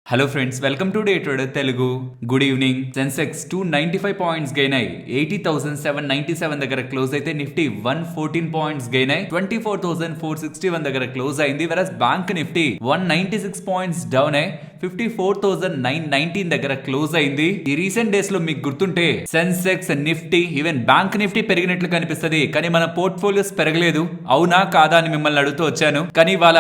Hello friends, welcome to day trader Telugu. Good evening. Sensex 295 points gain అయ్యి 80,797 దగ్గర close అయితే Nifty 114 points gain అయ్యి 24,461 దగ్గర క్లోజ్ అయింది. వెరస్ బ్యాంక్ నిఫ్టీ 196 పాయింట్స్ డౌన్ అయ్యి 54,919 దగ్గర క్లోజ్ అయింది. ఈ రీసెంట్ డేస్ లో మీకు గుర్తుంటే Sensex, Nifty, even bank Nifty పెరిగినట్లు కనిపిస్తుంది, కానీ మన పోర్ట్ఫోలియోస్ పెరగలేదు. అవునా కాదా అని మిమ్మల్ని అడుగుతూ వచ్చాను. కానీ ఇవాళ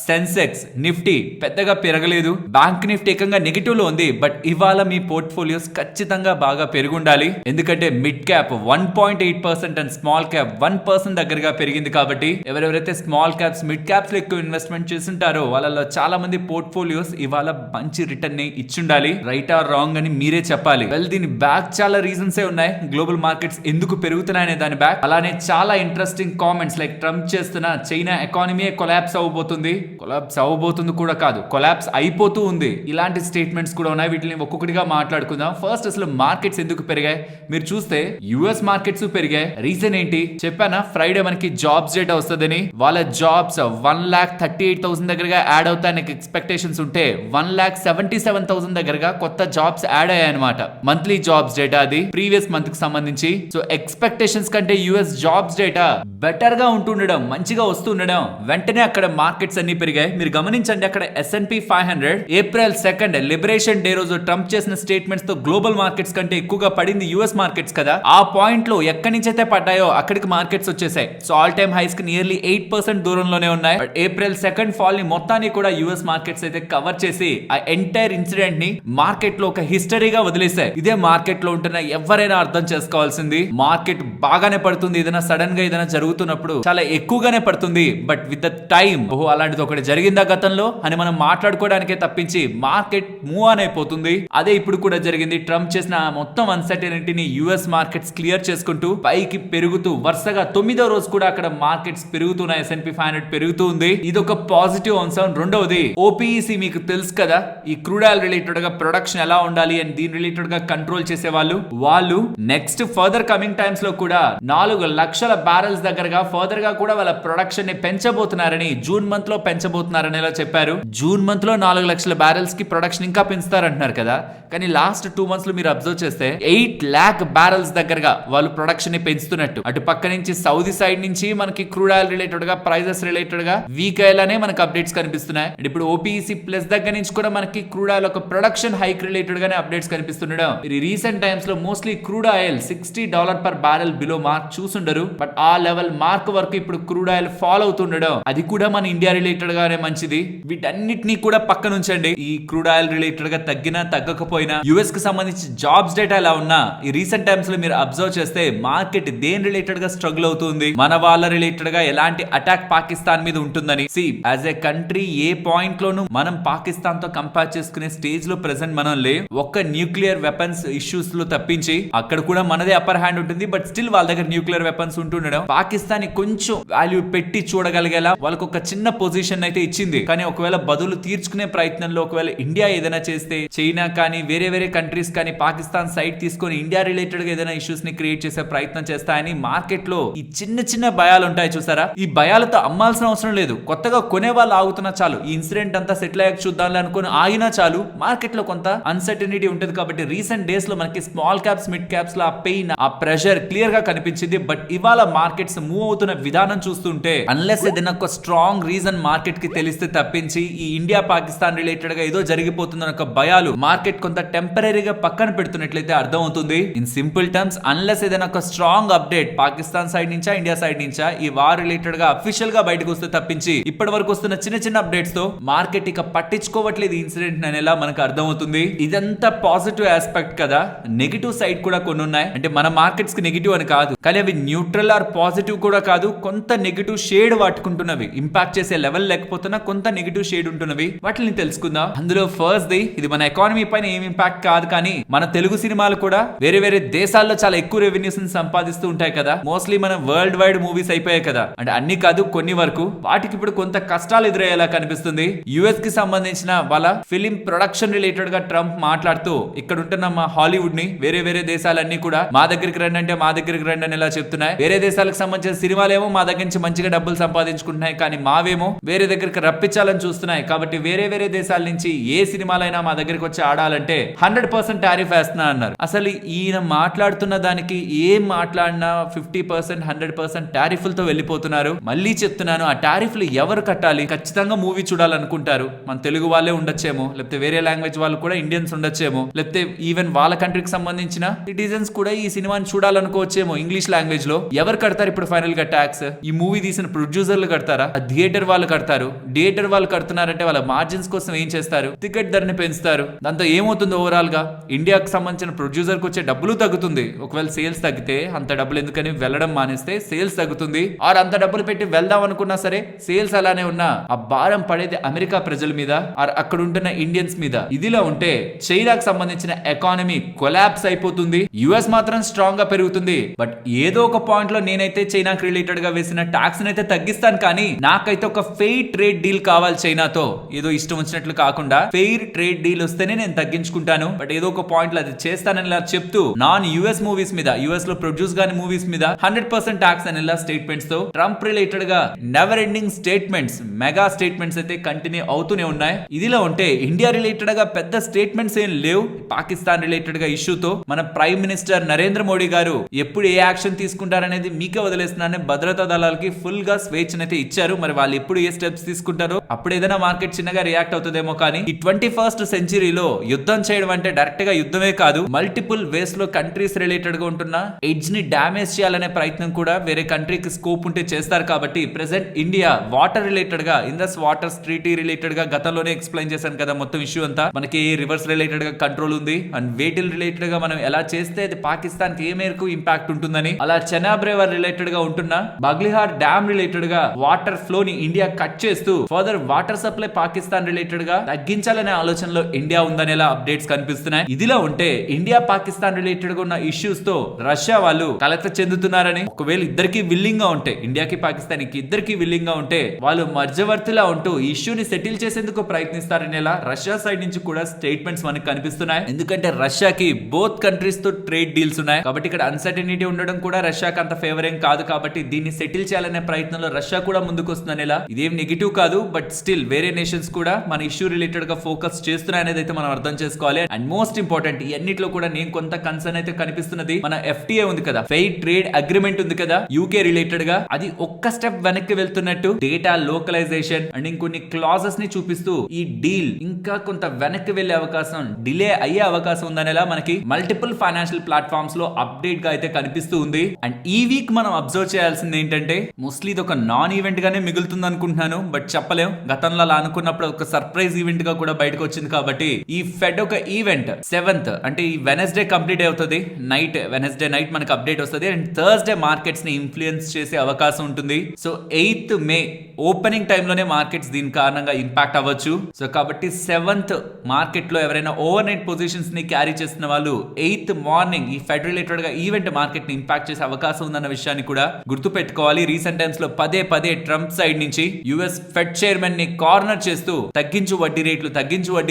సెన్సెక్స్, నిఫ్టీ పెద్దగా పెరగలేదు. బ్యాంక్ నిఫ్టీ ఏకంగా నెగిటివ్ లో ఉంది. బట్ ఇవాళ మీ పోర్ట్ఫోలియోస్ ఖచ్చితంగా బాగా పెరుగుండాలి. ఎందుకంటే mid cap 1.8% and small cap 1% దగ్గరగా పెరిగింది. కాబట్టి ఎవరెవరైతే స్మాల్ క్యాప్స్, మిడ్ క్యాప్స్ లో ఎక్కువ ఇన్వెస్ట్మెంట్ చేస్తుంటారో వాళ్ళలో చాలా మంది పోర్ట్ఫోలియోస్ ఇవాళ మంచి రిటర్న్ ని ఇచ్చుండాలి. రైట్ ఆర్ రాంగ్ అని మీరే చెప్పాలి. వెల్, దీని బ్యాక్ చాలా రీజన్స్ ఉన్నాయి. గ్లోబల్ మార్కెట్స్ ఎందుకు పెరుగుతున్నాయనే దాని బ్యాక్. అలానే చాలా ఇంట్రెస్టింగ్ కామెంట్స్ లైక్ ట్రంప్ చేస్తున్న చైనా ఎకానమీ కొలాప్స్ అవ్వబోతుంది. కొలాప్స్ అవ్వబోతుంది కూడా కాదు, కొలాప్స్ అయిపోతూ ఉంది. ఇలాంటి స్టేట్మెంట్స్ కూడా ఉన్నాయి. వీటిని ఒక్కొక్కటిగా మాట్లాడుకుందాం. ఫస్ట్, అసలు మార్కెట్స్ ఎందుకు పెరిగాయి? మీరు చూస్తే యుఎస్ మార్కెట్స్ పెరిగాయి. రీజన్ ఏంటి చెప్పానా? ఫ్రైడే మనకి జాబ్స్ డేటా వస్తుందని. వాళ్ళ జాబ్స్ 1,38,000 దగ్గరగా యాడ్ అవుతాయని ఎక్స్పెక్టేషన్స్ ఉంటే 1,77,000 దగ్గరగా కొత్త జాబ్స్ యాడ్ అయ్యాయి అనమాట. మంత్లీ జాబ్స్ డేటా అది ప్రీవియస్ మంత్ కి సంబంధించి. సో ఎక్స్పెక్టేషన్స్ కంటే యుఎస్ జాబ్స్ డేటా బెటర్ గా ఉంటుండడం, మంచిగా వస్తుండడం, వెంటనే అక్కడ మార్కెట్స్ అన్ని పెరిగాయి. మీరు గమనించండి, అక్కడ S&P 500 ఏప్రిల్ 2 లిబరేషన్ డే రోజు ట్రంప్ చేసిన స్టేట్మెంట్స్ తో గ్లోబల్ మార్కెట్స్ కంటే ఎక్కువగా పడింది యుఎస్ మార్కెట్స్ కదా. ఆ పాయింట్ లో ఎక్కడి నుంచి అయితే పడ్డాయో అక్కడికి మార్కెట్స్ వచ్చేసాయి. సో ఆల్ టైమ్ హైస్ కి నియర్లీ 8% దూరంలోనే ఉన్నాయి. బట్ ఏప్రిల్ 2 ఫాల్ ని మొత్తాన్ని కూడా యుఎస్ మార్కెట్స్ అయితే కవర్ చేసి ఆ ఎంటైర్ ఇన్సిడెంట్ ని మార్కెట్ లో ఒక హిస్టరీగా వదిలేశాయి. ఇదే మార్కెట్ లో ఉంటున్న ఎవరైనా అర్థం చేసుకోవాల్సింది. మార్కెట్ బాగానే పడుతుంది. ఏదైనా సడన్ గా ఏదైనా జరుగుతున్నప్పుడు చాలా ఎక్కువగానే పడుతుంది. బట్ విత్ ద టైం, ఓహో అలాంటిది ఒకటి జరిగిందా గతంలో అని మనం మాట్లాడుకోవడానికే తప్పించి మార్కెట్ మూవ్ ఆన్ అయిపోతుంది. అదే ఇప్పుడు కూడా జరిగింది. ట్రంప్ చేసిన మొత్తం అన్సర్టెనిటీని యుఎస్ మార్కెట్స్ క్లియర్ చేసుకుంటూ పైకి పెరుగుతూ వరుసగా 9వ రోజు కూడా అక్కడ మార్కెట్స్ పెరుగుతున్నాయి. S&P 500 పెరుగుతూ ఉంది. ఇది ఒక పాజిటివ్ అంశం. రెండవది, ఓపీఈసీ మీకు తెలుసు కదా, ఈ క్రూడ్ ఆయిల్ రిలేటెడ్ గా ప్రొడక్షన్ ఎలా ఉండాలి అండ్ దీని రిలేటెడ్ గా కంట్రోల్ చేసే వాళ్ళు నెక్స్ట్ ఫర్దర్ కమింగ్ టైమ్స్ లో కూడా 4 లక్షల బ్యారెల్స్ దగ్గరగా ఫర్దర్ గా కూడా వాళ్ళ ప్రొడక్షన్ ని పెంచబోతున్నారని, జూన్ మంత్ లో పెంచబోతున్నారని ఇలా చెప్పారు. జూన్ మంత్ లో 4 లక్షల బ్యారెల్స్ కి ప్రొడక్షన్ ఇంకా పెంచుతారంటున్నారు కదా. కానీ లాస్ట్ 2 మంత్స్ లో మీరు అబ్జర్వ్ చేస్తే 8 lakh బ్యారెల్స్ దగ్గరగా వాళ్ళు ప్రొడక్షన్ ని పెంచుతున్నట్టు. అటు పక్క నుంచి సౌదీ సైడ్ నుంచి మనకి క్రూడ్ ఆయిల్ రిలేటెడ్ గా, ప్రైజెస్ రిలేటెడ్ గా వీక్ అయ్యేలానే మనకి అప్డేట్స్ కనిపిస్తున్నాయి. అండ్ ఇప్పుడు ఓపీఈసీ ప్లస్ దగ్గర నుంచి కూడా మనకి క్రూడ్ ఆయిల్ ఒక ప్రొడక్షన్ హైక్ రిలేటెడ్ గానే అప్డేట్స్ కనిపిస్తుండడం. రీసెంట్ టైమ్స్ లో mostly crude oil $60 per barrel below mark చూసుండరు. బట్ ఆ లెవెల్ మార్క్ వరకు ఇప్పుడు క్రూడ్ ఆయిల్ ఫాలో అవుతుండడం, అది కూడా మన ఇండియా రిలేటెడ్ గానే మంచిది. వీటన్నిటిని కూడా పక్కన ఉంచండి. ఈ క్రూడ్ ఆయిల్ రిలేటెడ్ గా తగ్గినా తగ్గకపోయినా యుఎస్ కి సంబంధించి జాబ్స్ డేటా ఎలా ఉన్నా ఈ రీసెంట్ టైమ్స్ లో మీరు అబ్జర్వ్ చేస్తే మార్కెట్ దేని రిలేటెడ్ గా స్ట్రగుల్ అవుతుంది, మన వాళ్ళ రిలేటెడ్ గా ఎలాంటి అటాక్ పాకిస్తాన్ మీద ఉంటుందని. సి యాజ్ ఎ కంట్రీ ఏ పాయింట్ లోను మనం పాకిస్తాన్ తో కంపేర్ చేసుకునే స్టేజ్ లో ప్రెసెంట్ మనం లేవు. ఒక్క న్యూక్లియర్ వెపన్స్ ఇష్యూస్ లో తప్పించి అక్కడ కూడా మనదే అప్పర్ హ్యాండ్ ఉంటుంది. బట్ స్టిల్ వాళ్ళ దగ్గర న్యూక్లియర్ వెపన్స్ ఉంటుండడం పాకిస్తాన్ కొంచెం వాల్యూ పెట్టి చూడగలిగేలా వాళ్ళకు ఒక చిన్న పొజిషన్ అయితే ఇచ్చింది. కానీ ఒకవేళ బదులు తీర్చుకునే ప్రయత్నంలో ఒకవేళ ఇండియా ఏదైనా చేస్తే, చైనా కానీ వేరే వేరే కంట్రీస్ కానీ పాకిస్తాన్ సైడ్ తీసుకొని ఇండియా రిలేటెడ్ గా ఏదైనా ఇష్యూస్ ని క్రియేట్ చేసే ప్రయత్నం చేస్తాయని మార్కెట్ లో ఈ చిన్న చిన్న భయాలు ఉంటాయి చూసారా. ఈ భయాలతో అమ్మాల్సిన అవసరం లేదు. కొత్తగా కొనే వాళ్ళు ఆగుతున్నా చాలు, ఈ ఇన్సిడెంట్ అంతా సెటిల్ అయ్యాక చూద్దాం అనుకుని ఆగినా చాలు, మార్కెట్ లో కొంత అన్సర్టనిటీ ఉంటుంది. కాబట్టి రీసెంట్ డేస్ లో మనకి స్మాల్ క్యాప్స్, మిడ్ క్యాప్స్ లో ఆ పెయిన్, ఆ ప్రెషర్ క్లియర్ గా కనిపించింది. బట్ ఇవాళ మార్కెట్స్ మూవ్ అవుతున్న విధానం చూస్తుంటే అన్లెస్ ఏదైనా ఒక స్ట్రాంగ్ రీజన్ మార్కెట్ కి తెలిస్తే తప్పించి ఈ ఇండియా పాకిస్తాన్ రిలేటెడ్ గా ఏదో జరిగిపోతుందన్న ఒక భయాలు మార్కెట్ కొంత టెంపరీగా పక్కన పెడుతున్నట్లయితే అర్థం అవుతుంది. ఇన్ సింపుల్ టర్మ్స్, అన్లెస్ ఏదైనా ఒక స్ట్రాంగ్ అప్డేట్ పాకిస్తాన్ సైడ్ నుంచా, ఇండియా సైడ్ నుంచా ఈ వార్ రిలేటెడ్ గా అఫీషియల్ గా బయటకు వస్తే తప్పించి ఇప్పటి వరకు వస్తున్న చిన్న చిన్న అప్డేట్స్ తో మార్కెట్ ఇక పట్టించుకోవట్లేదు ఇన్సిడెంట్ అనేలా మనకు అర్థమవుతుంది. ఇదంతా పాజిటివ్ ఆస్పెక్ట్ కదా. నెగిటివ్ సైడ్ కూడా కొన్ని ఉన్నాయి. అంటే మన మార్కెట్స్ కి నెగిటివ్ అని కాదు, కానీ అవి న్యూట్రల్ ఆర్ పాజిటివ్ కూడా కాదు. కొంత నెగిటివ్ షేడ్ వాటుకుంటున్నవి, ఇంపాక్ట్ చేసే లెవెల్ లేకపోతున్నా కొంత నెగిటివ్ షేడ్ ఉంటున్నవి. వాటిని తెలుసుకుందాం. అందులో ఫస్ట్ ది, ఇది మన ఎకానమీ పైన ఏం ఇంపాక్ట్ కాదు, కానీ మన తెలుగు సినిమాలు కూడా వేరే వేరే దేశాల్లో చాలా ఎక్కువ రెవెన్యూస్ సంపాదిస్తూ ఉంటాయి కదా. మోస్ట్లీ మన వరల్డ్ వైడ్ మూవీస్ అయిపోయాయి కదా. అంటే అన్ని కాదు, కొన్ని వరకు. వాటికి ఇప్పుడు కొంత కష్టాలు ఎదురయ్యేలా కనిపిస్తుంది. యుఎస్ కి సంబంధించిన వాళ్ళ ఇవాళ ఫిలిం ప్రొడక్షన్ రిలేటెడ్ గా ట్రంప్ మాట్లాడుతూ ఇక్కడ ఉంటున్న మా హాలీవుడ్ ని వేరే వేరే దేశాలన్నీ కూడా మా దగ్గరికి రండి అంటే మా దగ్గరికి రండి అని ఇలా చెప్తున్నాయి. వేరే దేశాలకు సంబంధించిన సినిమాలేమో మా దగ్గర నుంచి మంచిగా డబ్బులు సంపాదించుకుంటున్నాయి, కానీ మావేమో వేరే దగ్గరికి రప్పించాలని చూస్తున్నాయి. కాబట్టి వేరే వేరే దేశాల నుంచి ఏ సినిమాలైనా మా దగ్గరికి వచ్చి ఆడాలంటే 100% టారిఫ్ వేస్తున్నా అన్నారు. అసలు ఈయన మాట్లాడుతున్న దానికి ఏం మాట్లాడినా 50% 100% టారిఫ్లతో వెళ్ళిపోతున్నారు. మళ్ళీ చెప్తున్నాను, ఆ టారిఫ్లు ఎవరు కట్టాలి? ఖచ్చితంగా మూవీ చూడాలనుకుంటారు. మన తెలుగు వాళ్ళే ఉండొచ్చేమో, లేకపోతే వేరే లాంగ్వేజ్ వాళ్ళు కూడా ఇండియన్స్ ఉండొచ్చేమో, లేకపోతే ఈవెన్ వాళ్ళ కంట్రీకి సంబంధించిన సిటిజన్స్ కూడా ఈ సినిమాని చూడాలనుకోవచ్చేమో ఇంగ్లీష్ లాంగ్వేజ్ లో. ఎవరు కడతారు ఇప్పుడు ఫైనల్ గా ట్యాక్స్? ఈ మూవీ తీసిన ప్రొడ్యూసర్లు కడతారా? ఆ థియేటర్ వాళ్ళు కడతారు. థియేటర్ వాళ్ళు కడుతున్నారంటే వాళ్ళ మార్జిన్స్ కోసం ఏం చేస్తారు? టికెట్ ధరని పెంచుతారు. దాంతో ఏమవుతుంది? ఓవరాల్ గా ఇండియాకి సంబంధించిన ప్రొడ్యూసర్ కి వచ్చే డబ్బులు తగ్గుతుంది. ఒకవేళ సేల్స్ తగ్గితే అంత డబ్బులు ఎందుకని వెళ్ళడం మానేస్తే సేల్స్ తగ్గుతుంది. ఆర్ అంత డబ్బులు పెట్టి వెళ్దాం అనుకున్నా సరే సేల్స్ అలానే ఉన్నా ఆ భారం పడేది అమెరికా ప్రజల మీద, ఆర్ అక్కడ ఉంటున్న ఇండియన్స్ మీద. ఇదిలా ఉంటే చైనాకు సంబంధించిన ఎకానమీ కొలాప్స్ అయిపోతుంది. యుఎస్ మాత్రం స్ట్రాంగ్ గా పెరుగుతుంది. బట్ ఏదో ఒక పాయింట్ లో నేనైతే చైనాకి రిలేటెడ్ గా వేసిన ట్యాక్స్ అయితే తగ్గిస్తాను, కానీ నాకైతే ఒక ఫెయిర్ ట్రేడ్ డీల్ కావాలి చైనాతో. ఏదో ఇష్టం వచ్చినట్లు కాకుండా ఫెయిర్ ట్రేడ్ డీల్ వస్తేనే నేను తగ్గించుకుంటాను. బట్ ఏదో ఒక పాయింట్ లో అది చేస్తానని ఇలా చెప్తూ నాన్ యుఎస్ మూవీస్ మీద, యుఎస్ లో ప్రొడ్యూస్ గాని మూవీస్ మీద 100% ట్యాక్స్ అని ఇలా స్టేట్మెంట్స్ తో ట్రంప్ రిలేటెడ్ గా never ending statements, mega statements అయితే కంటిన్యూ అవుతూనే ఉన్నాయి. ఇదిలా ఉంటే ఇండియా రిలేటెడ్ గా పెద్ద స్టేట్మెంట్స్ ఏం లేవు. పాకిస్తాన్ రిలేటెడ్ గా ఇష్యూతో మన ప్రైమ్ మినిస్టర్ నరేంద్ర మోడీ గారు ఎప్పుడు ఏ యాక్షన్ తీసుకుంటారనేది మీకే వదిలేస్తున్నారని భద్రతా దళాలకి ఫుల్ గా స్వేచ్ఛనైతే ఇచ్చారు. మరి వాళ్ళు ఎప్పుడు ఏ స్టెప్స్ తీసుకుంటారో అప్పుడు ఏదైనా మార్కెట్ చిన్నగా రియాక్ట్ అవుతుందేమో. కానీ ఈ 21st సెంచరీలో యుద్ధం చేయడం అంటే డైరెక్ట్ గా యుద్ధమే కాదు, మల్టిపుల్ వేస్ లో కంట్రీస్ రిలేటెడ్ గా ఉంటున్న ఎడ్జ్ ని డామేజ్ చేయాలనే ప్రయత్నం కూడా వేరే కంట్రీకి స్కోప్ ఉంటే చేస్తారు. కాబట్టి ప్రెసెంట్ ఇండియా వాటర్ రిలేటెడ్ గా ఇండస్ వాటర్ ట్రీటీ రిలేటెడ్ గా గతంలోనే ఎక్స్ప్లెయిన్ చేశాను కదా మొత్తం ఇష్యూ అంతా. మనకి రివర్స్ రిలేటెడ్ గా కంట్రోల్ ఉంది అండ్ వేటిల్ రిలేటెడ్ గా మనం ఎలా చేస్తే అది పాకిస్తాన్ కి ఏ మేరకు ఇంపాక్ట్ ఉంటుందని, అలా చెనాబ్ రివర్ రిలేటెడ్ గా ఉంటున్న బగ్లిహార్ డ్యామ్ రిలేటెడ్ గా వాటర్ ఫ్లో ని ఇండియా కట్ చేస్తూ further water supply Pakistan related గా తగ్గించాలనే ఆలోచనలో ఇండియా ఉందనేలా అప్డేట్స్ కనిపిస్తున్నాయి. ఇదిలా ఉంటే ఇండియా పాకిస్తాన్ రిలేటెడ్ గా ఉన్న ఇష్యూస్ తో రష్యా వాళ్ళు కలత చెందుతున్నారని, ఒకవేళ ఇద్దరికి విల్లింగ్ గా ఉంటే, ఇండియాకి పాకిస్తాన్ కి ఇద్దరికి విల్లింగ్ గా ఉంటే వాళ్ళు మధ్యవర్తిలా ఉంటూ ఇష్యూని సెటిల్ చేసేందుకు ప్రయత్నిస్తారనేలా రష్యా సైడ్ నుంచి కూడా స్టేట్మెంట్స్ మనకి కనిపిస్తున్నాయి. ఎందుకంటే రష్యాకి బోత్ కంట్రీస్ తో ట్రేడ్ డీల్స్ ఉన్నాయి కాబట్టి ఇక్కడ అన్సర్టనిటీ ఉండడం కూడా రష్యాకి అంత ఫేవర్ ఏం కాదు. కాబట్టి దీన్ని సెటిల్ చేయాలనే ప్రయత్నంలో రష్యా కూడా ముందుకు వస్తుందనేలా. ఇదేం నెగిటివ్ కాదు, బట్ స్టిల్ వేరే నేషన్స్ కూడా మన ఇష్యూ రిలేటెడ్ గా ఫోకస్ చేస్తున్నాయి అనేది అయితే మనం అర్థం చేసుకోవాలి. అండ్ మోస్ట్ ఇంపార్టెంట్ ఈ అన్నిట్లో కూడా నేను కొంత కన్సర్న్ అయితే కనిపిస్తున్నది, మన FTA ఉంది కదా, ఫెయిర్ ట్రేడ్ అగ్రిమెంట్ ఉంది కదా యూకే రిలేటెడ్ గా, అది ఒక్క స్టెప్ వెనక్కి వెళ్తున్నట్టు డేటా లోకలైజేషన్ అండ్ ఇంకొన్ని క్లాజెస్ ని చూపిస్తూ ఈ డీల్ ఇంకా కొంత వెనక్కి వెళ్లే అవకాశం, డిలే అయ్యే అవకాశం ఉందనేలా మనకి మల్టిపుల్ ఫైనాన్షియల్ ప్లాట్ఫామ్స్ లో అప్డేట్ గా అయితే కనిపిస్తూ ఉంది. అండ్ ఈ వీక్ మనం అబ్జర్వ్ చేయాల్సింది ఏంటంటే మోస్ట్లీ ఇది ఒక నాన్ ఈవెంట్ గానే మిగులుతుంది అనుకుంటున్నాను, బట్ చెప్పలేం. గతంలో అలా అనుకున్నప్పుడు ఒక సర్ప్రైజ్ ఈవెంట్ గా కూడా బయటకు వచ్చింది. కాబట్టి ఈ ఫెడ్ ఒక ఈవెంట్ 7th అంటే ఈ వెనస్డే కంప్లీట్ అవుతుంది నైట్, వెనస్డే నైట్ మనకు అప్డేట్ వస్తుంది అండ్ థర్స్డే మార్కెట్స్ ని ఇన్ఫ్లుయెన్స్ చేసే అవకాశం ఉంటుంది. సో 8th May ఓపెనింగ్ టైంలోనే మార్కెట్స్ దీని కారణంగా ఇంపాక్ట్ అవ్వచ్చు. సో కాబట్టి 7th మార్కెట్ లో ఎవరైనా ఓవర్ నైట్ పొజిషన్స్ ని క్యారీ చేస్తున్న వాళ్ళు 8th మార్నింగ్ ఈ ఫెడ్ రిలేటెడ్ గా ఈవెంట్ మార్కెట్ ని ఇంపాక్ట్ చేసే అవకాశం ఉందన్న విషయాన్ని కూడా గుర్తు పెట్టుకోవాలి. రీసెంట్ టైమ్స్ లో పదే ట్రంప్ సైడ్ నుంచి యుఎస్ ఫెడ్ చైర్మన్ ని కార్నర్ చేస్తూ తగ్గించు వడ్డీ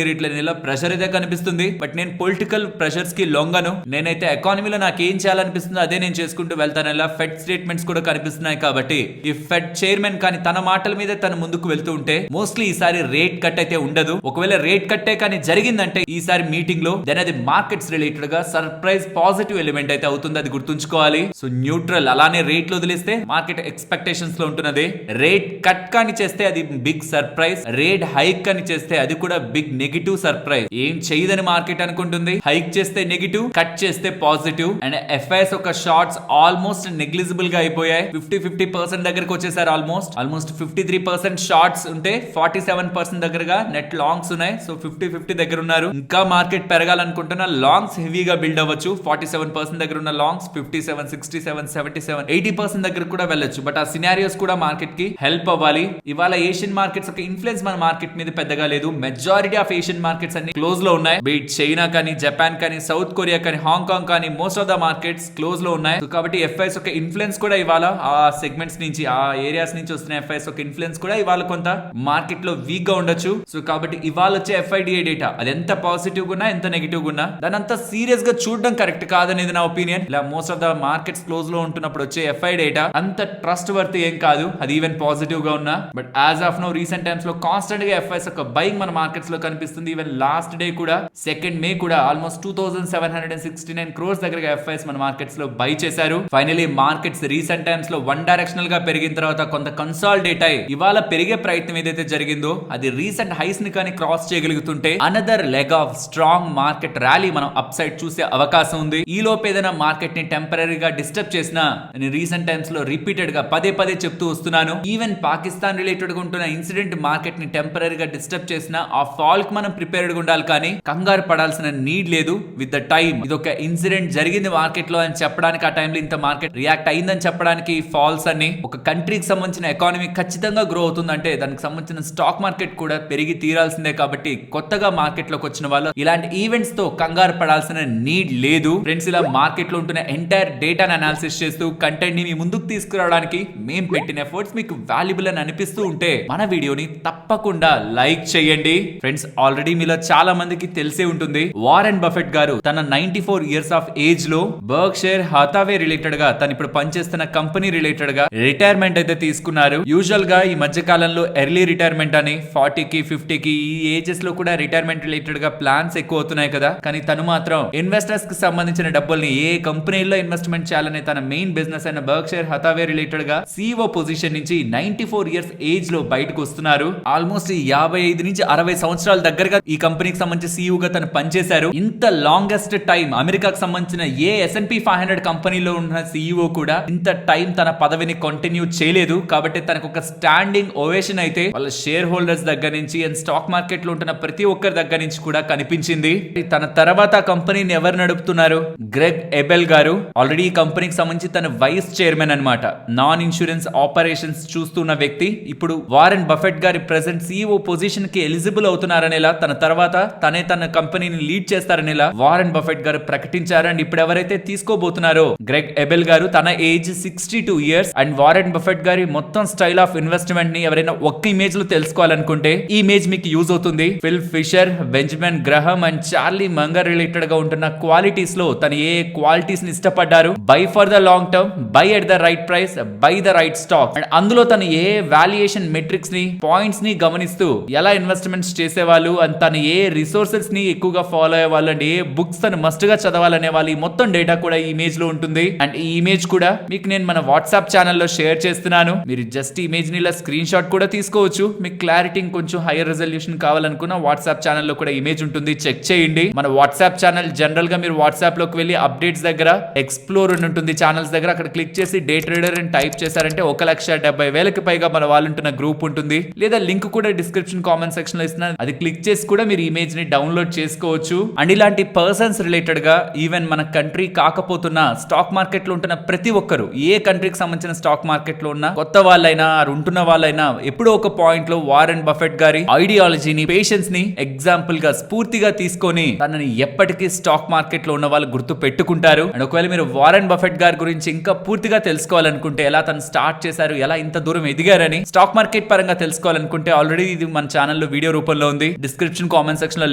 రేట్లు అనేలా ప్రెషర్ అయితే కనిపిస్తుంది. బట్ నేను పొలిటికల్ ప్రెషర్స్ కి లొంగను. నేనైతే ఎకానమీలో నాకు ఏం చేయాలనిపిస్తుందో అదే నేను చేసుకుంటూ వెళ్తానలా ఫెడ్ స్టేట్మెంట్స్ కూడా కనిపిస్తున్నాయి. కాబట్టి ఈ ఫెడ్ చైర్మన్ కానీ తన మాటల మీద తను ముందుకు వెళ్తూ ఉంటే మోస్ట్లీ ఈసారి రేట్ కట్ అయితే ఉండదు. ఒకవేళ రేట్ కట్టే కానీ జరిగిందంటే ఈసారి మీటింగ్ లో దెన్ అది మార్కెట్స్ రిలేటెడ్ గా సర్ప్రైజ్ పాజిటివ్ ఎలిమెంట్ అయితే అవుతుంది, అది గుర్తుంచుకోవాలి. సో న్యూట్రల్ అలానే రేట్లు వదిలేస్తే మార్కెట్ ఎక్స్పెక్టేషన్స్ లో ఉంటున్నది. రేట్ కట్ కానీ చేస్తే అది బిగ్ సర్ప్రైజ్, రేట్ హైక్ కానీ చేస్తే అది కూడా బిగ్ నెగిటివ్ సర్ప్రైజ్. ఏం చేయదని మార్కెట్ అనుకుంటుంది, హైక్ చేస్తే నెగిటివ్, కట్ చేస్తే పాజిటివ్. అండ్ ఎఫ్ఐఎస్ ఒక షార్ట్స్ ఆల్మోస్ట్ నెగ్లిజిబుల్ గా అయిపోయాయి. 50% దగ్గరకు వచ్చేసారు. ఆల్మోస్ట్ 53% షార్ట్స్ ఉంటే 47% దగ్గరగా నెట్ లాంగ్స్ ఉన్నాయి. సో 50 దగ్గర ఉన్నారు. ఇంకా మార్కెట్ పెరగాలనుకుంటున్న లాంగ్స్ హెవీగా బిల్డ్ అవ్వచ్చు. 47% దగ్గర ఉన్న లాంగ్స్ 57, 67, 77, 80% దగ్గర కూడా వెళ్ళొచ్చు. బట్ ఆ సినారియోస్ కూడా మార్కెట్ కి హెల్ప్ అవ్వాలి. ఇవాళ ఏషియన్ మార్కెట్స్ ఒక ఇన్ఫ్లుయెన్స్ మన మార్కెట్ మీద పెద్దగా లేదు. మెజారిటీ ఆఫ్ ఏషియన్ మార్కెట్స్ అన్ని క్లోజ్ లో ఉన్నాయి. బీట్ చైనా కానీ, జపాన్ కానీ, సౌత్ కొరియా కానీ, హాంకాంగ్ కానీ, most of the markets close లో ఉన్నాయి. కాబట్టి ఎఫ్ఐఎస్ ఒక ఇన్ఫ్లుయెన్స్ కూడా ఇవాళ ఆ సెగ్మెంట్స్ నుంచి, ఆ ఏరియాస్ నుంచి వస్తున్న ఎఫ్ఐఎస్ ఒక ఇన్ఫ్లుయెన్స్ కూడా ఇవాళ కొంత మార్కెట్ లో వీక్ గా ఉండొచ్చు. సో కాబట్టి ఇవాళ వచ్చే FIDA డేటా అది ఎంత పాజిటివ్ గా ఉన్నా ఎంత నెగిటివ్ గా ఉన్నా దాని అంత సీరియస్ గా చూడడం కరెక్ట్ కాదనేది నా ఒపీనియన్. ఇలా most of the markets close లో ఉంటున్నప్పుడు వచ్చే FI డేటా అంత ట్రస్ట్ వర్త్ ఏం కాదు, అది ఈవెన్ పాజిటివ్ గా ఉన్నా. But as of no recent times లో కాన్స్టెంట్ గా FIs ఒక బయింగ్ మన మార్కెట్స్ లో కనిపిస్తుంది. ఈవెన్ లాస్ట్ డే కూడా 2nd May కూడా ఆల్మోస్ట్ 2769 crores దగ్గరగా FIs మన మార్కెట్స్ లో బై చేశారు. ఫైనలీ మార్కెట్స్ రీసెంట్ టైమ్స్ లో వన్ డైరెక్షనల్ గా పెరిగిన తర్వాత కొంత కన్సాలిడేట్ అయి ఇవాళ పెరిగే ప్రయత్నం ఏదైతే జరిగిందో అది రీసెంట్ హైస్ ని కానీ క్రాస్ చేయగలుగుతుంటే another leg of strong market rally మనం అప్ సైడ్ చూసే అవకాశం ఉంది. ఈ లోపు ఏదైనా మార్కెట్ ని టెంపరీగా డిస్టర్బ్ చేసినా నేను రీసెంట్ టైమ్స్ లో రిపీటెడ్ గా పదే చెప్తూ వస్తున్నాను. ఈవెన్ పాకిస్తాన్ రిలేటెడ్ గా ఉంటున్న ఇన్సిడెంట్ మార్కెట్ ని టెంపరీగా డిస్టర్బ్ చేసినా ఆ ఫాల్ కి మనం ప్రిపేర్డ్ గా ఉండాలి, కానీ కంగారు పడాల్సిన నీడ్ లేదు. విత్ ద టైం ఇది ఒక ఇన్సిడెంట్ జరిగింది మార్కెట్ లో అని చెప్పడానికి, ఆ టైంలో ఇంత మార్కెట్ రియాక్ట్ అయిందని చెప్పడానికి ఫాల్స్ అన్ని. ఒక కంట్రీకి సంబంధించిన ఎకానమీ ఖచ్చితంగా గ్రో అవుతుందంటే దానికి సంబంధించిన స్టాక్ మార్కెట్ కూడా పెరిగి తీరాల్సిందే. కాబట్టి కొత్తగా మార్కెట్ లోకి వచ్చిన వాళ్ళు ఇలాంటి ఈవెంట్స్ తో కంగారు పడాల్సిన నీడ్ లేదు. ఫ్రెండ్స్, ఇలా మార్కెట్ లో ఉంటున్న ఎంటైర్ డేటాను అనాలిసిస్ చేస్తూ కంటెంట్ ని మీ ముందుకు తీసుకురావడానికి మేము పెట్టిన ఎఫర్ట్స్ మీకు వాల్యుబుల్ అని అనిపిస్తూ ఉంటే మన వీడియోని తప్పకుండా లైక్ చేయండి. ఫ్రెండ్స్, ఆల్రెడీ మీలో చాలా మందికి తెలిసే ఉంటుంది, వారెన్ బఫెట్ గారు తన 94 years ఆఫ్ ఏజ్ లో బర్క్షైర్ హాథావే రిలేటెడ్ గా తను ఇప్పుడు పనిచేస్తున్న కంపెనీ రిలేటెడ్ గా రిటైర్మెంట్ అయితే తీసుకున్నారు. యూజువల్ గా ఈ మధ్య కాలంలో ఎర్లీ రిటైర్మెంట్ అని 40కి 50కి ఈ ఏజెస్ లో కూడా రిటైర్మెంట్ రిలేటెడ్ గా ప్లాన్స్ ఎక్కువ అవుతున్నాయి కదా. కానీ తను మాత్రం ఇన్వెస్టర్స్ కి సంబంధించిన డబ్బుల్ని ఏ కంపెనీలో ఇన్వెస్ట్మెంట్ చేయాలని తన మెయిన్ బిజినెస్ అయిన బర్క్షైర్ హాథావే రిలేటెడ్ గా CEO పొజిషన్ నుంచి 94 years ఏజ్ లో బయటకు వస్తున్నారు. ఆల్మోస్ట్ 55 నుంచి 60 సంవత్సరాల దగ్గరగా ఈ కంపెనీకి సంబంధించి CEO గా తను పనిచేశారు. ఇంత లాంగెస్ట్ టైం అమెరికాకు సంబంధించిన ఏ S&P 500 కంపెనీలో ఉన్న CEO కూడా ఇంత టైం తన పదవిని కంటిన్యూ చేయలేదు. కాబట్టి తనకు ఒక స్టాండింగ్ ఓవేషన్ అయితే వాళ్ళ షేర్ హోల్డర్స్ దగ్గర నుంచి అండ్ స్టాక్ మార్కెట్ లో ఉంటున్న ప్రతి ఒక్కరి దగ్గర నుంచి కూడా కనిపించింది. తన తర్వాత కంపెనీని ఎవరు నడుపుతున్నారు? గ్రెగ్ ఎబెల్ గారు. ఆల్రెడీ ఈ కంపెనీకి సంబంధించి తన వైస్ చైర్మన్ అన్నమాట. నాన్ ఇన్సూరెన్స్ ఆపరేషన్స్ చూస్తున్న వ్యక్తి ఇప్పుడు వారెన్ బఫెట్ గారి ప్రెసెంట్ CEO పొజిషన్ కి ఎలిజిబుల్ అవుతున్నారనేలా, తన తర్వాత తనే తన కంపెనీని లీడ్ చేస్తారనేలా వారెన్ బఫెట్ గారు ప్రకటించారు. అండ్ ఇప్పుడు ఎవరైతే తీసుకోబోతున్నారో గ్రెగ్ ఎబెల్ గారు, తన age 62 years. And Warren Buffett గారి మొత్తం స్టైల్ ఆఫ్ ఇన్వెస్ట్మెంట్ ని ఎవరైనా ఒక్క ఇమేజ్ లో తెలుసుకోవాలనుకుంటే ఈ ఇమేజ్ మీకు యూజ్ అవుతుంది. Phil Fisher, Benjamin Graham and Charlie Munger related గా ఉంటున్న క్వాలిటీస్ లో తను ఏ క్వాలిటీస్ ని ఇష్టపడ్డారు? Buy for the long term, buy at the right price, buy the right stock. And అందులో తను ఏ వాల్యుయేషన్ మెట్రిక్స్ ని, పాయింట్స్ ని గమనిస్తూ ఎలా ఇన్వెస్ట్మెంట్స్ చేసేవాళ్ళు, అండ్ తను ఏ రిసోర్సెస్ ని ఎక్కువగా ఫాలో అయ్యే వాళ్ళు, అండ్ ఏ బుక్స్ తను మస్ట్ గా చదవాలనే వాళ్ళు, ఈ మొత్తం డేటా కూడా ఈ ఇమేజ్ లో ఉంటుంది. అండ్ ఈ ఇమేజ్ కూడా మీకు నేను మన వాట్సాప్ ఛానల్లో షేర్ చేస్తున్నాను. మీరు జస్ట్ ఇమేజ్ ని ఇలా స్క్రీన్ షాట్ కూడా తీసుకోవచ్చు. మీకు క్లారిటీ కొంచెం హైయర్ రెజల్యూషన్ కావాలనుకున్న వాట్సాప్ ఛానల్లో కూడా ఇమేజ్ ఉంటుంది, చెక్ చేయండి. మన వాట్సాప్ ఛానల్ జనరల్ గా మీరు వాట్సాప్ లోకి వెళ్ళి అప్డేట్స్ దగ్గర ఎక్స్ప్లోర్ అని ఉంటుంది ఛానల్స్ దగ్గర, అక్కడ క్లిక్ చేసి డే ట్రేడర్ అని టైప్ చేశారంటే 1,70,000కి పైగా మన వాళ్ళు ఉంటున్న గ్రూప్ ఉంటుంది. లేదా లింక్ కూడా డిస్క్రిప్షన్ కామెంట్ సెక్షన్ లో ఇస్తున్నాను, అది క్లిక్ చేసి కూడా మీరు ఇమేజ్ ని డౌన్లోడ్ చేసుకోవచ్చు. అండ్ ఇలాంటి పర్సన్స్ రిలేటెడ్ గా ఈవెన్ మన కంట్రీ కాకపోతున్నా స్టాక్ మార్కెట్ లో ఉంటున్న ప్రతి ఒక్కరు, ఏ కంట్రీకి సంబంధించిన స్టాక్ మార్కెట్ లో ఉన్న కొత్త వాళ్ళైనా ఉంటున్న వాళ్ళైనా ఎప్పుడో ఒక పాయింట్ లో వారెన్ బఫెట్ గారి ఐడియాలజీని, పేషెన్స్ ని ఎగ్జాంపుల్ గా స్ఫూర్తిగా తీసుకొని తనని ఎప్పటికీ స్టాక్ మార్కెట్ లో ఉన్న వాళ్ళు గుర్తు పెట్టుకుంటారు. అండ్ ఒకవేళ మీరు వారెన్ బఫెట్ గారి గురించి ఇంకా పూర్తిగా తెలుసుకోవాలనుకుంటే, ఎలా తను స్టార్ట్ చేశారు, ఎలా ఇంత దూరం ఎదిగారని స్టాక్ మార్కెట్ పరంగా తెలుసుకోవాలనుకుంటే ఆల్రెడీ ఇది మన ఛానల్లో వీడియో రూపంలో ఉంది. డిస్క్రిప్షన్ కామెంట్ సెక్షన్ లో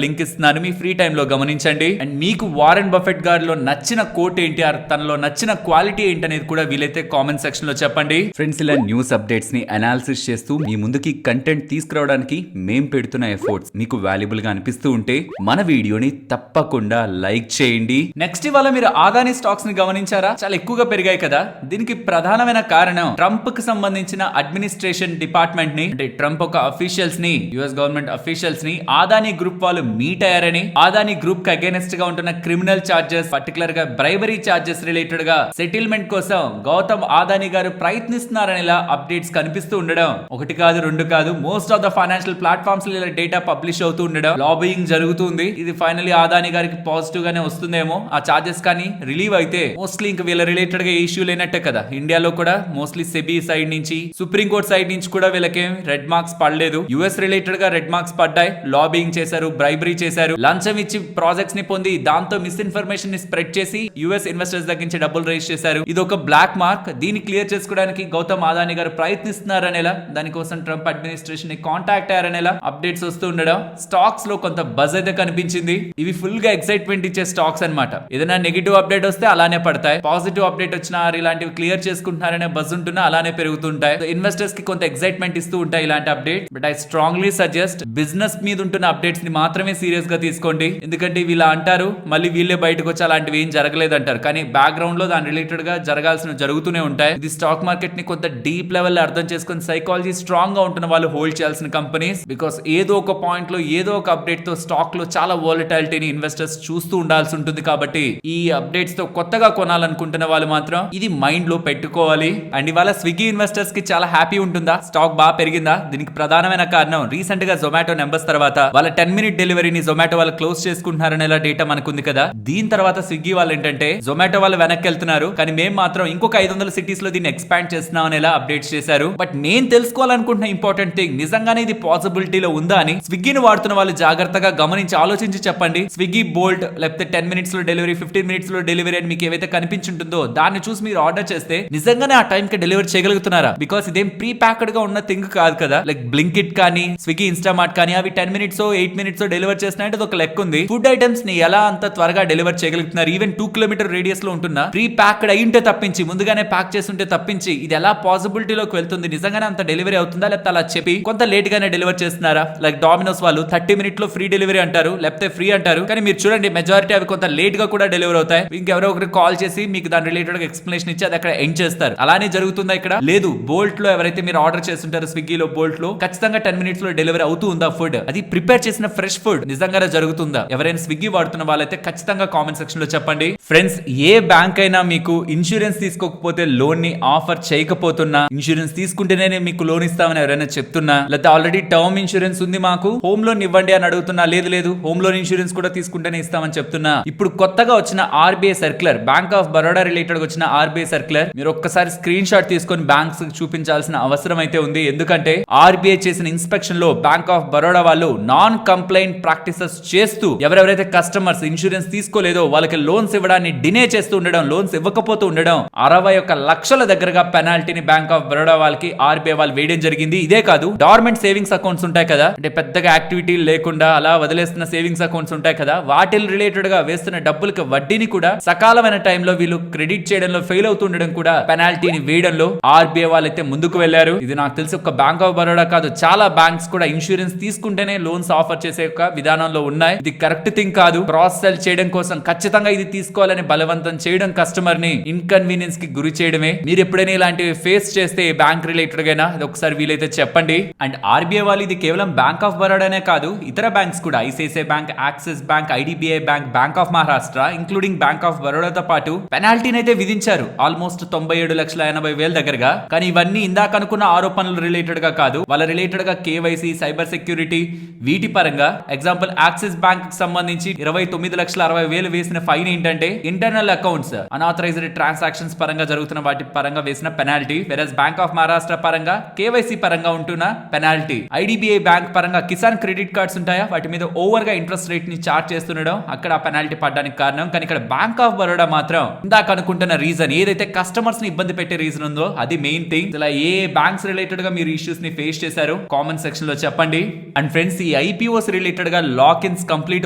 లింక్ ఇస్తున్నాను, మీ ఫ్రీ టైమ్ లో గమనించండి. అండ్ మీకు వారెన్ బఫెట్ గారిలో నచ్చిన కోట్ ఏంటి, తనలో నచ్చిన క్వాలిటీ ఏంటి అనేది కూడా వీలైతే కామెంట్ సెక్షన్ లో చెప్పండి. ఫ్రెండ్స్, ఇలా న్యూస్ అప్డేట్స్ ని అనాలిసిస్ చేస్తూ మీ ముందుకి కంటెంట్ తీసుకురావడానికి మేం పెడుతున్న ఎఫర్ట్స్ మీకు వాల్యుబుల్ గా అనిపిస్తూ ఉంటే మన వీడియోని తప్పకుండా లైక్ చేయండి. నెక్స్ట్ ఇవాళ మీరు ఆదాని స్టాక్స్ ని గమనించారా? చాలా ఎక్కువగా పెరిగాయి కదా. దీనికి ప్రధానమైన కారణం ట్రంప్ కి సంబంధించిన అడ్మినిస్ట్రేషన్ డిపార్ట్మెంట్ ని, అంటే ట్రంప్ ఒక అఫీషియల్స్ ని, యుఎస్ గవర్నమెంట్ అఫీషియల్స్ ని ఆదాని గ్రూప్ వాళ్ళు మీట్ అయ్యారని, ఆదాని గ్రూప్ కి అగైనెస్ట్ గా ఉంటున్న క్రిమినల్ చార్జెస్, పర్టికులర్ గా బ్రైబరీ చార్జెస్ రిలేటెడ్ గా సెటిల్మెంట్ కోసం గౌతమ్ ఆదాని గారు ప్రయత్నిస్తున్నారనేలా అప్డేట్స్ కనిపిస్తూ ఉండడం, ఒకటి కాదు రెండు కాదు, most of the financial platforms ఇలా డేటా పబ్లిష్ అవుతూ ఉండడం, లాబియింగ్ జరుగుతుంది. ఇది ఫైనలీ ఆదాని గారికి పాజిటివ్ గానే వస్తుందేమో. ఆ చార్జెస్ కానీ రిలీవ్ అయితే మోస్ట్లీ ఇంకా వీళ్ళ రిలేటెడ్ గా ఇష్యూ లేనట్టే కదా. ఇండియాలో కూడా మోస్ట్లీ సెబీ సైడ్ నుంచి, సుప్రీం కోర్ట్ సైడ్ నుంచి కూడా వీళ్ళకేం రెడ్ మార్క్స్ పడలేదు. యుఎస్ రిలేటెడ్ గా రెడ్ మార్క్స్ పడ్డాయి. లాబియింగ్ చేశారు, బ్రైబరీ చేశారు, లంచం ఇచ్చి ప్రాజెక్ట్స్ ని పొంది దాంతో మిస్ఇన్ఫర్మేషన్ ని స్ప్రెడ్ చేసి యుఎస్ ఇన్వెస్టర్స్ దగ్గర నుంచి డబ్బులు రైజ్ చేశారు. ఇది ఒక బ్లాక్ మార్క్. దీన్ని క్లియర్ చేసుకోవడానికి గౌతమ్ ఆదాని గారు ప్రయత్నిస్తున్నారనేలా, దానికోసం ట్రంప్ అడ్మినిస్ట్రేషన్ ని కాంటాక్ట్ అయ్యారనేలా అప్డేట్స్ వస్తూ ఉండడం స్టాక్స్ లో కొంత బజ్ అయితే కనిపించింది. ఇవి ఫుల్ గా ఎక్సైట్మెంట్ ఇచ్చే స్టాక్స్ అన్నమాట. ఏదైనా నెగిటివ్ అప్డేట్ వస్తే అలానే పడతాయి, పాజిటివ్ అప్డేట్ వచ్చినా ఇలాంటివి క్లియర్ చేసుకుంటున్నారనే బజ్ ఉంటున్నా అలానే పెరుగుతుంటాయి. ఇన్వెస్టర్స్ కి కొంత ఎక్సైట్మెంట్ ఇస్తూ ఉంటాయి ఇలాంటి update. But I strongly suggest business మీద ఉంటున్న అప్డేట్స్ ని మాత్రమే సీరియస్ గా తీసుకోండి. ఎందుకంటే వీళ్ళ అంటారు మళ్ళీ వీళ్ళే బయటకు వచ్చి అలాంటివి ఏం జరగలేదు అంటారు, కానీ బ్యాక్గ్రౌండ్ లో దాని రిలేటెడ్ గా జరగాల్సిన జరుగుతూనే ఉంటాయి. ఇది స్టాక్ మార్కెట్ ని కొంత డీప్ లెవెల్ అర్థం చేసుకుని సైకాలజీ స్ట్రాంగ్ గా ఉంటున్న వాళ్ళు హోల్డ్ చేయాల్సిన కంపెనీస్. బికాస్ ఏదో ఒక పాయింట్ లో ఏదో ఒక అప్డేట్ తో స్టాక్ లో చాలా వోలటాలిటీని ఇన్వెస్టర్స్ చూస్తూ ఉండాల్సి ఉంటుంది. కాబట్టి ఈ అప్డేట్స్ తో కొత్తగా కొనాలనుకుంటున్న వాళ్ళు మాత్రం ఇది మైండ్ లో పెట్టుకోవాలి. అండ్ ఇవాళ స్విగ్గీ ఇన్వెస్టర్స్ కి చాలా హ్యాపీ ఉంటుందా, స్టాక్ బాగా పెరిగిందా? దీనికి ప్రధానమైన కారణం రీసెంట్ గా జొమాటో నెంబర్స్ తర్వాత వాళ్ళ 10 minute డెలివరీని జొమాటో వాళ్ళు క్లోజ్ చేసుకుంటున్నారనేలా డేటా మనకుంది కదా. దీని తర్వాత స్విగ్గీ వాళ్ళు ఏంటంటే జొమాటో వాళ్ళు వెనక్కి వెళ్తున్నారు, కానీ మేము మాత్రం ఇంకొక 500 సిటీస్ లో దీన్ని ఎక్స్పాండ్ చేస్తున్నాం అనేలా అప్డేట్స్ చేశారు. బట్ నేను తెలుసుకోవాలనుకుంటున్న ఇంపార్టెంట్ థింగ్, నిజంగానే ఇది పాసిబిలిటీలో ఉందా అని స్విగ్గీని వాడుతున్న వాళ్ళు జాగ్రత్తగా గమనించి ఆలోచించి చెప్పండి. స్విగ్గీ బోల్ట్ లేకపోతే 10 minutes లో డెలివరీ, 15 minutes లో డెలివరీ అని మీకు ఏవైతే కనిపించుంటుందో దాన్ని చూసి మీరు ఆర్డర్ చేస్తే నిజంగానే ఆ టైం కి డెలివరీ చేయగలుగుతున్నారా? బికాస్ ఇదేం ప్రీ ప్యాక్డ్ గా ఉన్న థింగ్ కాదు కదా. లైక్ బ్లింకిట్ కానీ స్విగ్గీ ఇన్స్టామార్ట్ కానీ అవి 10 minutes 8 minutes డెలివర్ చేసినట్టు ఒక లెక్క ఉంది. ఫుడ్ ఐటమ్స్ ని ఎలా అంత త్వరగా డెలివర్ చేయగలుగుతున్నారు? ఈవెన్ 2 kilometer రేడియస్ లో ఉంటున్నా ప్రీ ప్యాక్డ్ అయ్యింటే తప్పించి, ముందుగానే ప్యాక్ చేస్తుంటే తప్పించి ఇది ఎలా పాసిబిలిటీలోకి వెళ్తుంది? నిజంగానే అంత డెలివరీ అవుతుందా, లేకపోతే అలా చెప్పి కొంత లేట్ గానే డెలివర్ చేస్తున్నారా? లైక్ డామినోస్ వాళ్ళు 30 minutes లో ఫ్రీ డెలివరీ అంటారు, లేకపోతే ఫ్రీ అంటారు, కానీ మీరు చూడండి మెజారిటీ అవి కొంత లేట్ గా కూడా డెలివరీ అవుతాయి. ఇంకెవరో ఒకరికి కాల్ చేసి మీకు దాని రిలేటెడ్ ఎక్స్ప్లెనేషన్ ఇచ్చి అది అక్కడ ఎండ్ చేస్తారు. అలానే జరుగుతుందా ఇక్కడ? లేదు. బోల్ట్ లో ఎవరైతే మీరు ఆర్డర్ చేస్తుంటారో స్విగ్గీలో, బోల్ట్ లో ఖచ్చితంగా 10 minutes లో డెలివరీ అవుతూ ఉందా ఫుడ్? అది ప్రిపేర్ చేసిన ఫ్రెష్ ఫుడ్ నిజంగానే జరుగుతుందా? ఎవరైనా స్విగ్గీ వాడుతున్న వాళ్ళైతే ఖచ్చితంగా కామెంట్ సెక్షన్ లో చెప్పండి. ఫ్రెండ్స్, ఏ బ్యాంక్ అయినా మీకు ఇన్సూరెన్స్ తీసుకోకపోతే లోన్ ని ఆఫర్ చేయకపోతున్నా, ఇన్సూరెన్స్ తీసుకుంటేనే మీకు లోన్ ఇస్తామని ఎవరైనా చెప్తున్నా, లేకపోతే ఆల్రెడీ టర్మ్ ఇన్సూరెన్స్ ఉంది మాకు హోమ్ లోన్ ఇవ్వండి అని అడుగుతున్నా, లేదు హోమ్ లోన్ ఇన్సూరెన్స్ కూడా తీసుకుంటేనే ఇస్తామని చెప్తున్నా, ఇప్పుడు కొత్తగా వచ్చిన RBI circular, bank of Baroda related వచ్చిన ఆర్బీఐ సర్క్యులర్ మీరు ఒక్కసారి స్క్రీన్ షాట్ తీసుకొని బ్యాంక్స్ చూపించాల్సిన అవసరం అయితే ఉంది. ఎందుకంటే ఆర్బీఐ చేసిన ఇన్స్పెక్షన్ లో బ్యాంక్ ఆఫ్ బరోడా వాళ్ళు నాన్ కంప్లైంట్ ప్రాక్టీసెస్ చేస్తూ ఎవరెవరైతే కస్టమర్స్ ఇన్సూరెన్స్ తీసుకోలేదో వాళ్ళకి లోన్స్ ఇవ్వడాన్ని డినే చేస్తూ ఉండడం, లోన్స్ ఇవ్వకపోతూ ఉండడం, 61 లక్షల దగ్గరగా పెనాల్టీని బ్యాంక్ ఆఫ్ బరోడా వాళ్ళకి ఆర్బీఐ వాళ్ళు వేయడం జరిగింది. ఇదే కాదు, డార్మెంట్ సేవింగ్స్ అకౌంట్స్ ఉంటాయి కదా, అంటే పెద్దగా యాక్టివిటీ లేకుండా అలా వదిలేస్తున్న సేవింగ్స్ అకౌంట్స్ ఉంటాయి కదా, వాటి రిలేటెడ్ గా వేస్తున్న డబ్బులకి వడ్డీని కూడా సకాలమైన టైంలో వీళ్ళు క్రెడిట్ చేయడంలో ఫెయిల్ అవుతుండడం కూడా పెనాల్టీని వేయడంలో ఆర్బీఐ వాళ్ళైతే ముందుకు వెళ్లారు. ఇది నాకు తెలిసి ఒక బ్యాంక్ ఆఫ్ బరోడా కాదు, చాలా బ్యాంక్స్ కూడా ఇన్సూరెన్స్ తీసుకుంటేనే లోన్స్ ఆఫర్ చేసే ఒక విధానంలో ఉన్నాయి. ఇది కరెక్ట్ థింగ్ కాదు. క్రాస్ సెల్ చేయడం కోసం ఖచ్చితంగా ఇది తీసుకోవాలని బలవంతం చేయడం కస్టమర్ ని ఇన్కన్వీనియన్స్ కి గురి చేయడమే. మీరు ఎప్పుడైనా ఇలాంటివి ఫేస్ చేస్తే బ్యాంక్ రిలేటెడ్ గా ఇది ఒకసారి వీలైతే చెప్పండి. అండ్ ఆర్బీఐ వాళ్ళు ఇది కేవలం బ్యాంక్ ఆఫ్ బరోడానే కాదు, ఇతర బ్యాంక్స్ కూడా ICICI bank, Axis bank, IDBI bank, bank of Maharashtra including bank of బరోడాతో పాటు పెనాల్టీని అయితే విధించారు ఆల్మోస్ట్ 97,80,000 దగ్గరగా. కానీ ఇవన్నీ ఇందాక అనుకున్న ఆరోపణలు రిలేటెడ్ గా కాదు, వాళ్ళ రిలేటెడ్ గా కేవైసీ, సైబర్ సెక్యూరిటీ వీటి పరంగా. ఎగ్జాంపుల్ యాక్సిస్ బ్యాంక్ కి సంబంధించి 29,60,000 వేసిన ఫైన్ ఏంటంటే ఇంటర్నల్ అకౌంట్స్, అన్ఆథరైజ్డ్ ట్రాన్సాక్షన్స్ పరంగా జరుగుతున్న వాటి పరంగా వేసిన penalty. Versus bank of Maharashtra పరంగా కేవైసీ పరంగా ఉంటున్న పెనాల్టీ. ఐడిబిఐ బ్యాంక్ పరంగా కిసాన్ క్రెడిట్ కార్డ్స్ ఉంటాయా, వాటి మీద ఓవర్ గా ఇంట్రెస్ట్ రేట్ ని చార్జ్ చేస్తుండడం అక్కడ పెనాల్టీ పడడానికి కారణం. కానీ ఇక్కడ బ్యాంక్ ఆఫ్ బరోడా మాత్రం ఇందాక అనుకుంటున్న రీజన్, ఏదైతే కస్టమర్స్ ని ఇబ్బంది పెట్టే రీజన్ ఉందో అది మెయిన్ థింగ్. ఇలా ఏ బ్యాంక్స్ రిలేటెడ్ గా మీరు ఇష్యూస్ ని ఫేస్ చేశారు కామెంట్ సెక్షన్ లో చెప్పండి. అండ్ ఫ్రెండ్స్, ఈ ఐపీఓస్ రిలేటెడ్ గా లాక్ ఇన్స్ కంప్లీట్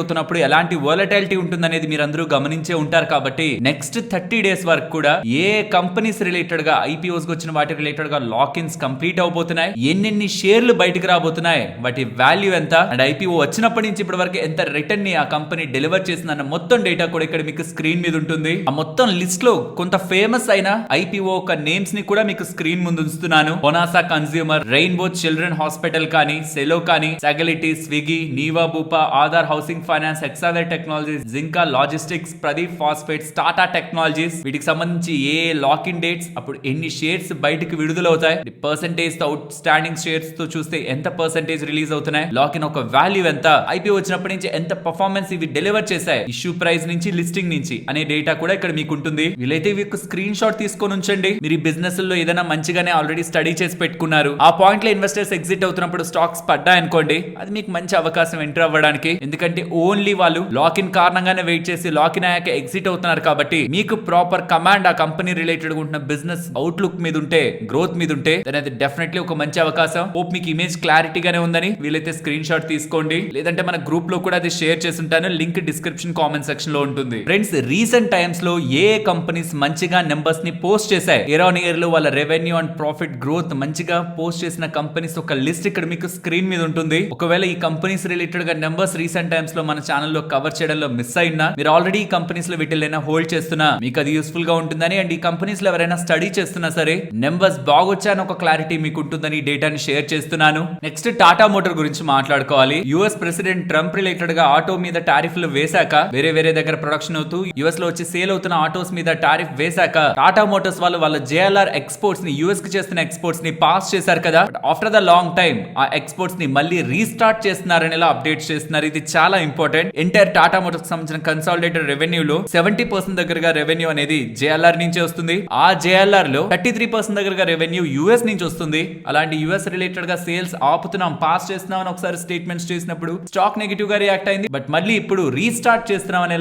అవుతున్నప్పుడు ఎలాంటి వోలటాలిటీ ఉంటుందనేది మీరు అందరూ గమనించే ఉంటారు. కాబట్టి నెక్స్ట్ 30 days వరకు కూడా ఏ కంపెనీస్ రిలేటెడ్ గా ఐపీఓస్ వచ్చిన వాటి రిలేటెడ్ గా లాక్ ఇన్స్ కంప్లీట్ అవబోతున్నాయి, ఎన్నెన్ని షేర్లు బయటకు రాబోతున్నాయి, వాటి వాల్యూ ఎంత, అండ్ ఐపీఓ వచ్చినప్పటి నుంచి ఇప్పటి వరకు ఎంత రిటర్న్ ని ఆ కంపెనీ డెలివర్ చేసిందన్న మొత్తం డేటా కూడా ఇక్కడ మీకు స్క్రీన్ మీద ఉంటుంది. ఆ మొత్తం లిస్ట్ లో కొంత ఫేమస్ అయిన ఐపీఓ ఒక నేమ్స్ ని కూడా మీకు స్క్రీన్ ముందు ఉంచుతున్నాను. ఒనాసా కన్స్యూమర్, రెయిన్బో చిల్డ్రన్ హాస్పిటల్ కానీ, సెలో కానీ, Sagility, Swiggy, Niva Bupa, Aadhaar housing finance, Hexaware technologies, Zinka logistics, Pradeep phosphates, Tata technologies. వీటికి సంబంధించి ఏ లాక్ ఇన్ డేట్స్, అప్పుడు ఎన్ని షేర్స్ బయటకు విడుదలవుతాయి, పర్సెంటేజ్ అవుట్ స్టాండింగ్ షేర్స్ తో చూస్తే ఎంత పర్సెంటేజ్ రిలీజ్ అవుతున్నాయి, లాక్ ఇన్ ఒక వాల్యూ ఎంత, ఐపీఓ వచ్చినప్పటి నుంచి ఎంత పర్ఫార్మెన్స్ ఇవి డెలివర్ చేశాయి, ఇష్యూ ప్రైస్ నుంచి లిస్టింగ్ నుంచి అనే డేటా కూడా ఇక్కడ మీకు ఉంటుంది. వీలైతే ఇవి స్క్రీన్ షాట్ తీసుకొని ఉంచండి. మీరు ఈ బిజినెస్ లో ఏదైనా మంచిగానే ఆల్రెడీ స్టడీ చేసి పెట్టుకున్నారు, ఆ పాయింట్ లో ఇన్వెస్టర్స్ ఎగ్జిట్ అవుతున్నప్పుడు స్టాక్స్ పడ్డాయనుకోండి, అది మీకు మంచి అవకాశం ఎంటర్ అవ్వడానికి. ఎందుకంటే ఓన్లీ వాళ్ళు లాక్ ఇన్ కారణంగానే వెయిట్ చేసి లాక్ ఇన్ అయ్యాక ఎగ్జిట్ అవుతున్నారు. కాబట్టి మీకు ప్రాపర్ కమాండ్ ఆ కంపెనీ రిలేటెడ్ ఉంటున్న బిజినెస్ అవుట్లుక్ మీద ఉంటే, గ్రోత్ మీద ఉంటే, అది డెఫినెట్లీ ఒక మంచి అవకాశం. హోప్ మీకు ఇమేజ్ క్లారిటీగానే ఉందని వీలైతే స్క్రీన్ షాట్ తీసుకోండి, లేదంటే మన గ్రూప్ లో కూడా అది షేర్ చేసి ఉంటాను, లింక్ డిస్క్రిప్షన్ కామెంట్ సెక్షన్ లో ఉంటుంది. ఫ్రెండ్స్, రీసెంట్ టైమ్స్ లో ఏ కంపెనీస్ మంచిగా నెంబర్స్ ని పోస్ట్ చేశాయి, ఇయర్ ఆన్ ఇయర్ లో వాళ్ళ రెవెన్యూ అండ్ ప్రాఫిట్ గ్రోత్ మంచిగా పోస్ట్ చేసిన కంపెనీస్ ఒక లిస్ట్ ఇక్కడ మీకు స్క్రీన్ మీద ఉంటుంది. ఒకవేళ ఈ కంపెనీస్ రిలేటెడ్ గా నెంబర్స్ రీసెంట్ టైమ్స్ లో మన ఛానల్లో కవర్ చేయడంలో మిస్ అయినా, మీరు ఆల్రెడీ ఈ కంపెనీస్ లో వీటిల్లోనే హోల్డ్ చేస్తున్నా, మీకు అది యూస్ఫుల్ గా ఉంటుందని, అండ్ ఈ కంపెనీస్ లో ఎవరైనా స్టడీ చేస్తున్నా సరే నెంబర్స్ బాగొచ్చా అని ఒక క్లారిటీ మీకు ఉంటుందని డేటాని షేర్ చేస్తున్నాను. నెక్స్ట్ టాటా మోటార్ గురించి మాట్లాడుకోవాలి. యుఎస్ ప్రెసిడెంట్ ట్రంప్ రిలేటెడ్ గా ఆటో మీద టారిఫ్లు వేశాక, వేరే దగ్గర ప్రొడక్షన్ అవుతూ యుఎస్ లో వచ్చి సేల్ అవుతున్న ఆటోస్ మీద టారిఫ్ వేశాక, టాటా మోటార్స్ వాళ్ళు వాళ్ళ జేఎల్ఆర్ ఎక్స్పోర్ట్స్ ని, యుఎస్ కి చేస్తున్న ఎక్స్పోర్ట్స్ ని పాస్ చేశారు కదా. ఆఫ్టర్ ద లాంగ్ టైమ్ ఆ ఎక్స్పోర్ట్స్ ని మళ్ళీ రీస్టార్ట్ చేస్తున్నారని అప్డేట్స్ చేస్తున్నారు. ఇది చాలా ఇంపార్టెంట్. ఎంటైర్ టాటా మోటార్స్ కి సంబంధించిన కన్సాలిడేటెడ్ రెవెన్యూలో 70% దగ్గరగా రెవెన్యూ అనేది జేఎల్ఆర్ నుంచి వస్తుంది. ఆ జేఎల్ఆర్ లో 33% దగ్గరగా రెవెన్యూ యుఎస్ నుంచి వస్తుంది. అలాంటి యుఎస్ రిలేటెడ్ గా సేల్స్ ఆపుతున్నాం, పాస్ చేస్తున్నాం అని ఒకసారి స్టేట్మెంట్స్ చేసినప్పుడు స్టాక్ నెగిటివ్ గా రియాక్ట్ అయింది. బట్ మళ్ళీ ఇప్పుడు రీస్టార్ట్ చేస్తున్నాం అనే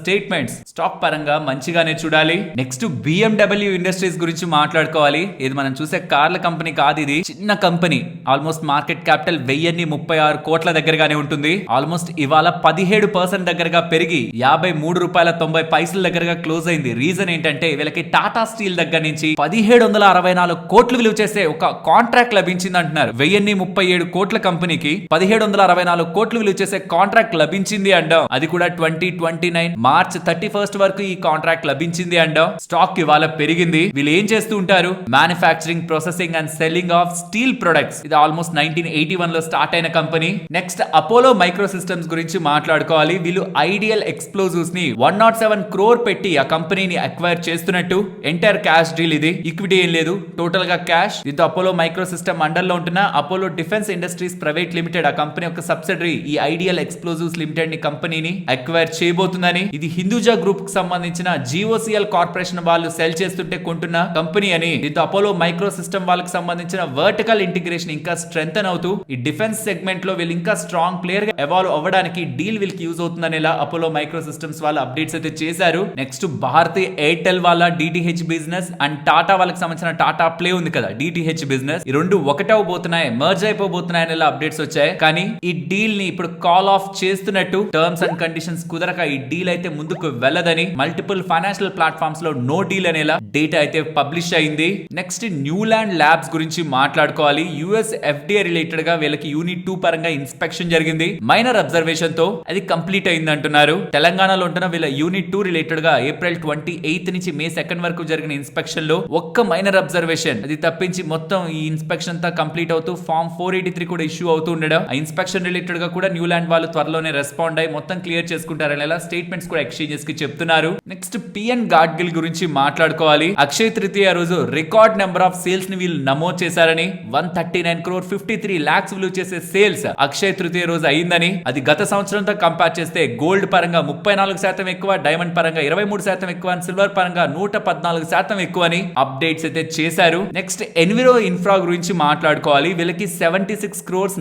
స్టేట్మెంట్స్ స్టాక్ పరంగా మంచిగానే చూడాలి. నెక్స్ట్ BMW ఇండస్ట్రీస్ గురించి మాట్లాడుకోవాలి. ఇది మనం చూసే కార్ల కంపెనీ కాదు, ఇది చిన్న కంపెనీ. ఆల్మోస్ట్ మార్కెట్ క్యాపిటల్ 1036 కోట్ల దగ్గరగానే ఉంటుంది. ఆల్మోస్ట్ ఇవాళ 17% దగ్గరగా పెరిగి ₹53.90 దగ్గరగా క్లోజ్ అయింది. రీజన్ ఏంటంటే వీళ్ళకి టాటా స్టీల్ దగ్గర నుంచి 1764 కోట్లు విలువ చేసే ఒక కాంట్రాక్ట్ లభించింది అంటున్నారు. 1037 కోట్ల కంపెనీకి 1764 కోట్లు విలువ చేసే కాంట్రాక్ట్ లభించింది అంటాం. అది కూడా 2029 మార్చ్ 31 వరకు ఈ కాంట్రాక్ట్ లభించింది అంటాం. స్టాక్ ఇవాళ పెరిగింది. వీళ్ళు ఏం చేస్తూ ఉంటారు? Manufacturing, processing and selling of steel products. ఇది ఆల్మోస్ట్ 1981 లో స్టార్ట్ అయిన company. Next Apollo micro systems గురించి మాట్లాడుకోవాలి. వీళ్ళు ఐడియల్ ఎక్స్ప్లోజివ్స్ ని 107 crore పెట్టి ఆ కంపెనీని అక్వైర్ చేస్తున్నట్టు. ఎంటైర్ క్యాష్ డీల్ ఇది, ఈక్విటీ ఏం లేదు, టోటల్ గా క్యాష్. దీంతో అపోలో మైక్రో సిస్టమ్ అండర్ లో ఉంటున్న Apollo defence industries private limited, ఆ కంపెనీ యొక్క సబ్సిడరీ, ఈ ఐడియల్ ఎక్స్ప్లోజివ్స్ లిమిటెడ్ ని కంపెనీని అక్వైర్ చేయబోతుందని. ఇది హిందూజా గ్రూప్ కి సంబంధించిన GOCL కార్పొరేషన్ వాళ్ళు సెల్ చేస్తుంటే కొంటున్న కంపెనీ అని. దీంతో అపోలో మైక్రో సిస్టమ్ వాళ్ళకి సంబంధించిన వర్టికల్ ఇంటిగ్రేషన్ ఇంకా స్ట్రెంథన్ అవుతూ ఈ డిఫెన్స్ సెగ్మెంట్ లో వీళ్ళు ఇంకా స్ట్రాంగ్ ప్లేయర్ గా ఎవాల్వ్ అవ్వడానికి డీల్ వీళ్ళకి యూజ్ అవుతుందని అపోలో మైక్రో సిస్టమ్స్ వాళ్ళ అప్డేట్స్ అయితే చేశారు. నెక్స్ట్ భారతీ ఎయిర్టెల్ వాళ్ళ DTH బిజినెస్ అండ్ టాటా వాళ్ళకి సంబంధించిన టాటా ప్లే ఉంది కదా, DTH బిజినెస్, ఈ రెండు ఒకటవబోతున్నాయి, మర్జ్ అయిపోబోతున్నాయి అనే అప్డేట్స్ వచ్చాయి. కానీ ఈ డీల్ ని ఇప్పుడు కాల్ ఆఫ్ చేస్తున్నట్టు, టర్మ్స్ అండ్ కండిషన్స్ కుదరక ఈ డీల్ అయితే ముందుకు వెళ్ళదని మల్టిపుల్ ఫైనాన్షియల్ ప్లాట్ఫామ్స్ లో నో డీల్ అనేలా డేటా అయితే పబ్లిష్ అయింది. నెక్స్ట్ న్యూలాండ్ ల్యాబ్స్ గురించి మాట్లాడుకోవాలి. US FDA రిలేటెడ్ గా వీళ్ళకి యూనిట్ 2 పరంగా ఇన్స్పెక్షన్ జరిగింది. మైనర్ అబ్జర్వేషన్ తో అది కంప్లీట్ అయింది అంటున్నారు. తెలంగాణలో ఉంటున్న వీళ్ళ యూనిట్ 2 రిలేటెడ్ గా ఏప్రిల్ 28 నుంచి మే 2 వరకు జరిగిన ఇన్స్పెక్షన్ లో ఒక్క మైనర్ అబ్జర్వేషన్, అది తప్పించి మొత్తం ఈ ఇన్స్పెక్షన్ అంతా కంప్లీట్ అవుతూ ఫార్మ్ 483 కూడా ఇష్యూ అవుతూ ఉండడం. ఆ ఇన్స్పెక్షన్ రిలేటెడ్ గా కూడా న్యూలాండ్ వాళ్ళు త్వరలోనే రెస్పాండ్ అయ్యి మొత్తం క్లియర్ చేసుకుంటారనేలా స్టేట్మెంట్స్ కూడా ఎక్స్చేంజెస్ కి చెప్తున్నారు. నెక్స్ట్ PN గాడ్గిల్ గురించి మాట్లాడుకోవాలి. అక్షయ తృతీయ రోజు రికార్డ్ నెంబర్ ఆఫ్ సేల్స్ ని వీళ్ళు నమోదు చేశారని. 139.53 crore విలువ చేసే సేల్స్ అక్షయ తృతీయ రోజు అయిందని. అది గత సంవత్సరంతో కంపేర్ చేస్తే గోల్డ్ పరంగా 34% ఎక్కువ, డైమండ్ పరంగా 23% ఎక్కువ, సిల్వర్ పరంగా 114% ఎక్కువ అని అప్డేట్స్ అయితే చేశారు. నెక్స్ట్ ఎన్విరో ఇన్ఫ్రా గురించి మాట్లాడుకోవాలి. వీళ్ళకి 76.96 crore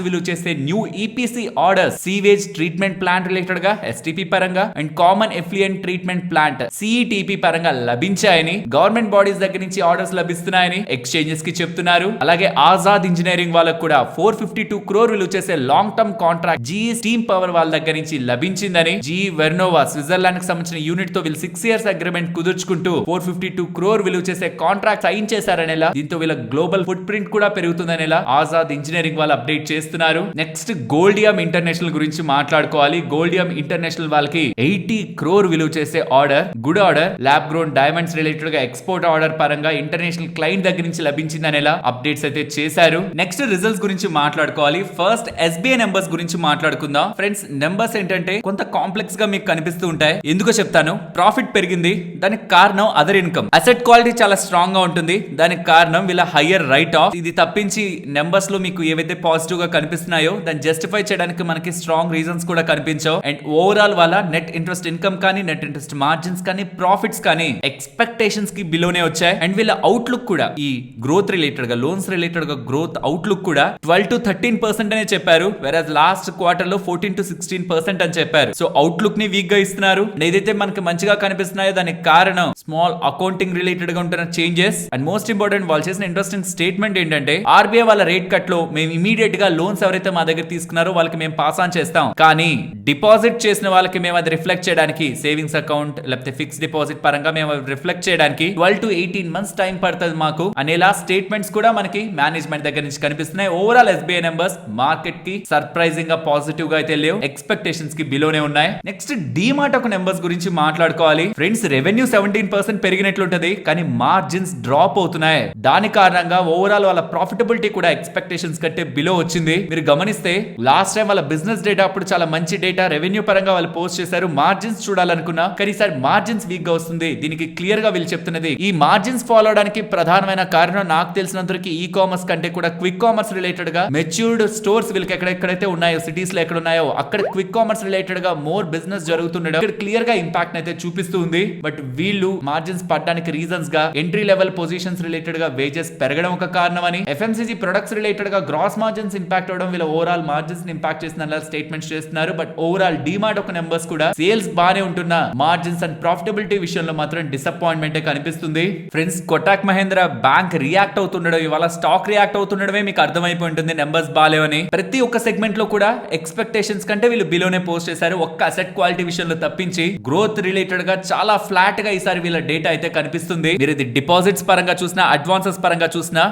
విలువ చేసే new EPC order sewage treatment plant related గా STP పరంగా and common effluent treatment plant CETP పరంగా లభించాయని, గవర్నమెంట్ బాడీస్ దగ్గర నుంచి ఆర్డర్స్ లభిస్తున్నాయని ఎక్స్చేంజెస్ కి చెప్తున్నారు. అలాగే ఆజాద్ ఇంజనీరింగ్ వాళ్ళకు కూడా 452 crore విలువ చేసే long term contract GE steam power వాళ్ళ దగ్గర నుంచి లభించిందని. GE వెర్నోవా స్విట్జర్లాండ్ కి సంబంధించిన యూనిట్ తో వీళ్ళు 6 years అగ్రిమెంట్ కుదుర్చుకుంటూ 452 crore విలువ చేసే కాంట్రాక్ట్ సైన్ చేశారనేలా, దీంతో వీళ్ళ గ్లోబల్ ఫుట్ ప్రింట్ కూడా పెరుగుతుందనేలా ఆజాద్ ఇంజనీరింగ్ వాళ్ళు అప్డేట్ చేస్తున్నారు. నెక్స్ట్ గోల్డియం ఇంటర్నేషనల్ గురించి మాట్లాడుకోవాలి. గోల్డియం ఇంటర్నేషనల్ వాళ్ళకి 80 crore విలువ చేసే order, good order, lab grown diamonds related గా ఎక్స్పోర్ట్ ఆర్డర్ పరంగా ఇంటర్నేషనల్ క్లయింట్ దగ్గర నుంచి లభించిందనేలా అప్డేట్స్ అయితే చేశారు. నెక్స్ట్ రిజల్ట్స్ గురించి మాట్లాడుకోవాలి. ఫస్ట్ SBI నెంబర్స్ గురించి మాట్లాడుకుందాం. ఫ్రెండ్స్, నెంబర్స్ ఏంటంటే కొంత కాంప్లెక్స్ గా మీకు కనిపిస్తూ ఉంటాయి. ఎందుకో చెప్తాను. ప్రాఫిట్ పెరిగింది, దానికి కారణం అదర్ ఇన్కమ్. అసెట్ క్వాలిటీ చాలా స్ట్రాంగ్ గా ఉంటుంది, దానికి కారణం వీళ్ళ హయ్యర్ రైట్ ఆఫ్. ఇది తప్పించి నెంబర్స్ లో మీకు ఏవైతే పాజిటివ్ గా కనిపిస్తున్నాయో దాన్ని జస్టిఫై చేయడానికి మనకి స్ట్రాంగ్ రీజన్స్ కూడా కనిపించవు. అండ్ ఓవరాల్ వాళ్ళ నెట్ ఇంట్రెస్ట్ ఇన్కమ్ కానీ, నెట్ ఇంట్రెస్ట్ మార్జిన్స్ కానీ, ప్రాఫిట్స్ కానీ ఎక్స్పెక్టేషన్స్ కి బిలోనే వచ్చాయి. అండ్ వీళ్ళ అవుట్లుక్ కూడా ఈ గ్రోత్ రిలేటెడ్ గా, లోన్స్ రిలేటెడ్ గా గ్రోత్ అవుట్లుక్ కూడా 12 to 13% అనే చెప్పారు. వెరాజ్ లాస్ట్ క్వార్టర్ లో 14 to 16% అని చెప్పారు. సో అవుట్లుక్ ని వీక్ గా ఇస్తున్నారు. ఏదైతే మనకి మంచిగా కనిపిస్తున్నాయో దానికి కారణం స్మాల్ అకౌంటింగ్ రిలేటెడ్ గా ఉంటున్న చేంజెస్. అండ్ మోస్ట్ ఇంపార్టెంట్, వాళ్ళు చేసిన ఇంట్రెస్టింగ్ స్టేట్మెంట్ ఏంటంటే RBI వాళ్ళ రేట్ కట్ లో మేము ఇమీడియట్ గా లోన్స్ ఎవరైతే మా దగ్గర తీసుకున్నారో వాళ్ళకి మేము పాస్ ఆన్ చేస్తాం. కానీ డిపాజిట్ చేసిన వాళ్ళకి మేము అది రిఫ్లెక్ట్ చేయడానికి సేవింగ్స్ అకౌంట్ లేకపోతే ఫిక్స్ డిపాజిట్ పరంగా మేము రిఫ్లెక్ట్ చేయడానికి 12 to 18 months టైం పడుతుంది మాకు అనేలా స్టేట్మెంట్స్ కూడా మనకి మేనేజ్మెంట్ దగ్గర నుంచి కనిపిస్తున్నాయి. ఓవరాల్ ఎస్బీఐ నెంబర్స్ మార్కెట్ కి సర్ప్రైజింగ్ గా పాజిటివ్ గా అయితే లేవు, ఎక్స్పెక్టేషన్స్ కి బిలోనే ఉన్నాయి. నెక్స్ట్ డీమార్ట్ ఒక నెంబర్స్ గురించి మాట్లాడుకోవాలి ఫ్రెండ్స్. రెవెన్యూ 17% పెరిగినట్లుంటది, కానీ మార్జిన్స్ డ్రాప్ అవుతున్నాయి. దాని కారణంగా ఓవరాల్ వాళ్ళ ప్రాఫిటబిలిటీ కూడా ఎక్స్పెక్టేషన్స్ కంటే బిలో వచ్చింది. మీరు గమనిస్తే లాస్ట్ టైం వాళ్ళ బిజినెస్ డేటా అప్పుడు చాలా మంచి డేటా రెవెన్యూ పరంగా వాళ్ళు పోస్ట్ చేశారు. మార్జిన్స్ చూడాలనుకున్నా కానీ ఈసారి మార్జిన్స్ వీక్ గా వస్తుంది. దీనికి క్లియర్ గా వీళ్ళు చెప్తున్నది ఈ మార్జిన్స్ ఫాలో అవడానికి ప్రధానమైన కారణం నాకు తెలిసినంతవరకు ఈ కామర్స్ కంటే కూడా క్విక్ కామర్స్ రిలేటెడ్ గా మెచ్యూర్డ్ స్టోర్స్ వీళ్ళకి ఎక్కడెక్కడైతే ఉన్నాయో సిటీస్ లో ఎక్కడ ఉన్నాయో అక్కడ క్విక్ కామర్స్ రిలేటెడ్ గా మోర్ బిజినెస్ జరుగుతుండడం ఇక్కడ క్లియర్ గా ఇంపాక్ట్ అయితే చూపిస్తుంది. బట్ వీళ్ళు మార్జిన్స్ పడడానికి రీజన్స్ గా ఎంట్రీ లెవెల్ పొజిషన్స్ రిలేటెడ్ గా వేజెస్ పెరగడం ఒక కారణం అని, ఎఫ్ఎంసీజీ ప్రొడక్ట్స్ రిలేటెడ్ గా గ్రాస్ మార్జిన్స్ ఇంపాక్ట్ అవడం వీళ్ళ ఓవరాల్ మార్జిన్స్ ఇంపాక్ట్ చేసిన స్టేట్మెంట్స్ చేస్తున్నారు. బట్ ఓవరాల్ డీమార్ట్ ఒక నెంబర్స్ కూడా సేల్స్ బానే ఉంటున్న మార్జిన్స్ అండ్ ప్రాఫిటబిలిటీ విషయంలో మాత్రం డిసప్పాయింట్మెంట్ కనిపిస్తుంది. Friends Kotak Mahindra bank react అవుతుండడం, ఇవాళ స్టాక్ రియాక్ట్ అవుతుండడమే మీకు అర్థమైపోయి ఉంటుంది నెంబర్స్ బాలేవని. ప్రతి ఒక్క సెగ్మెంట్ లో కూడా ఎక్స్పెక్టేషన్స్ కంటే వీళ్ళు బిలోనే పోస్ట్ చేశారు. ఒక్క అసెట్ క్వాలిటీ విషయంలో తప్పించి గ్రోత్ రిలేటెడ్ గా చాలా ఫ్లాట్ గా ఈసారి వీళ్ళ డేటా అయితే కనిపిస్తుంది. మీరు ఇది డిపాజిట్స్ పరంగా చూసినా అడ్వాన్సెస్ పరంగా చూసినా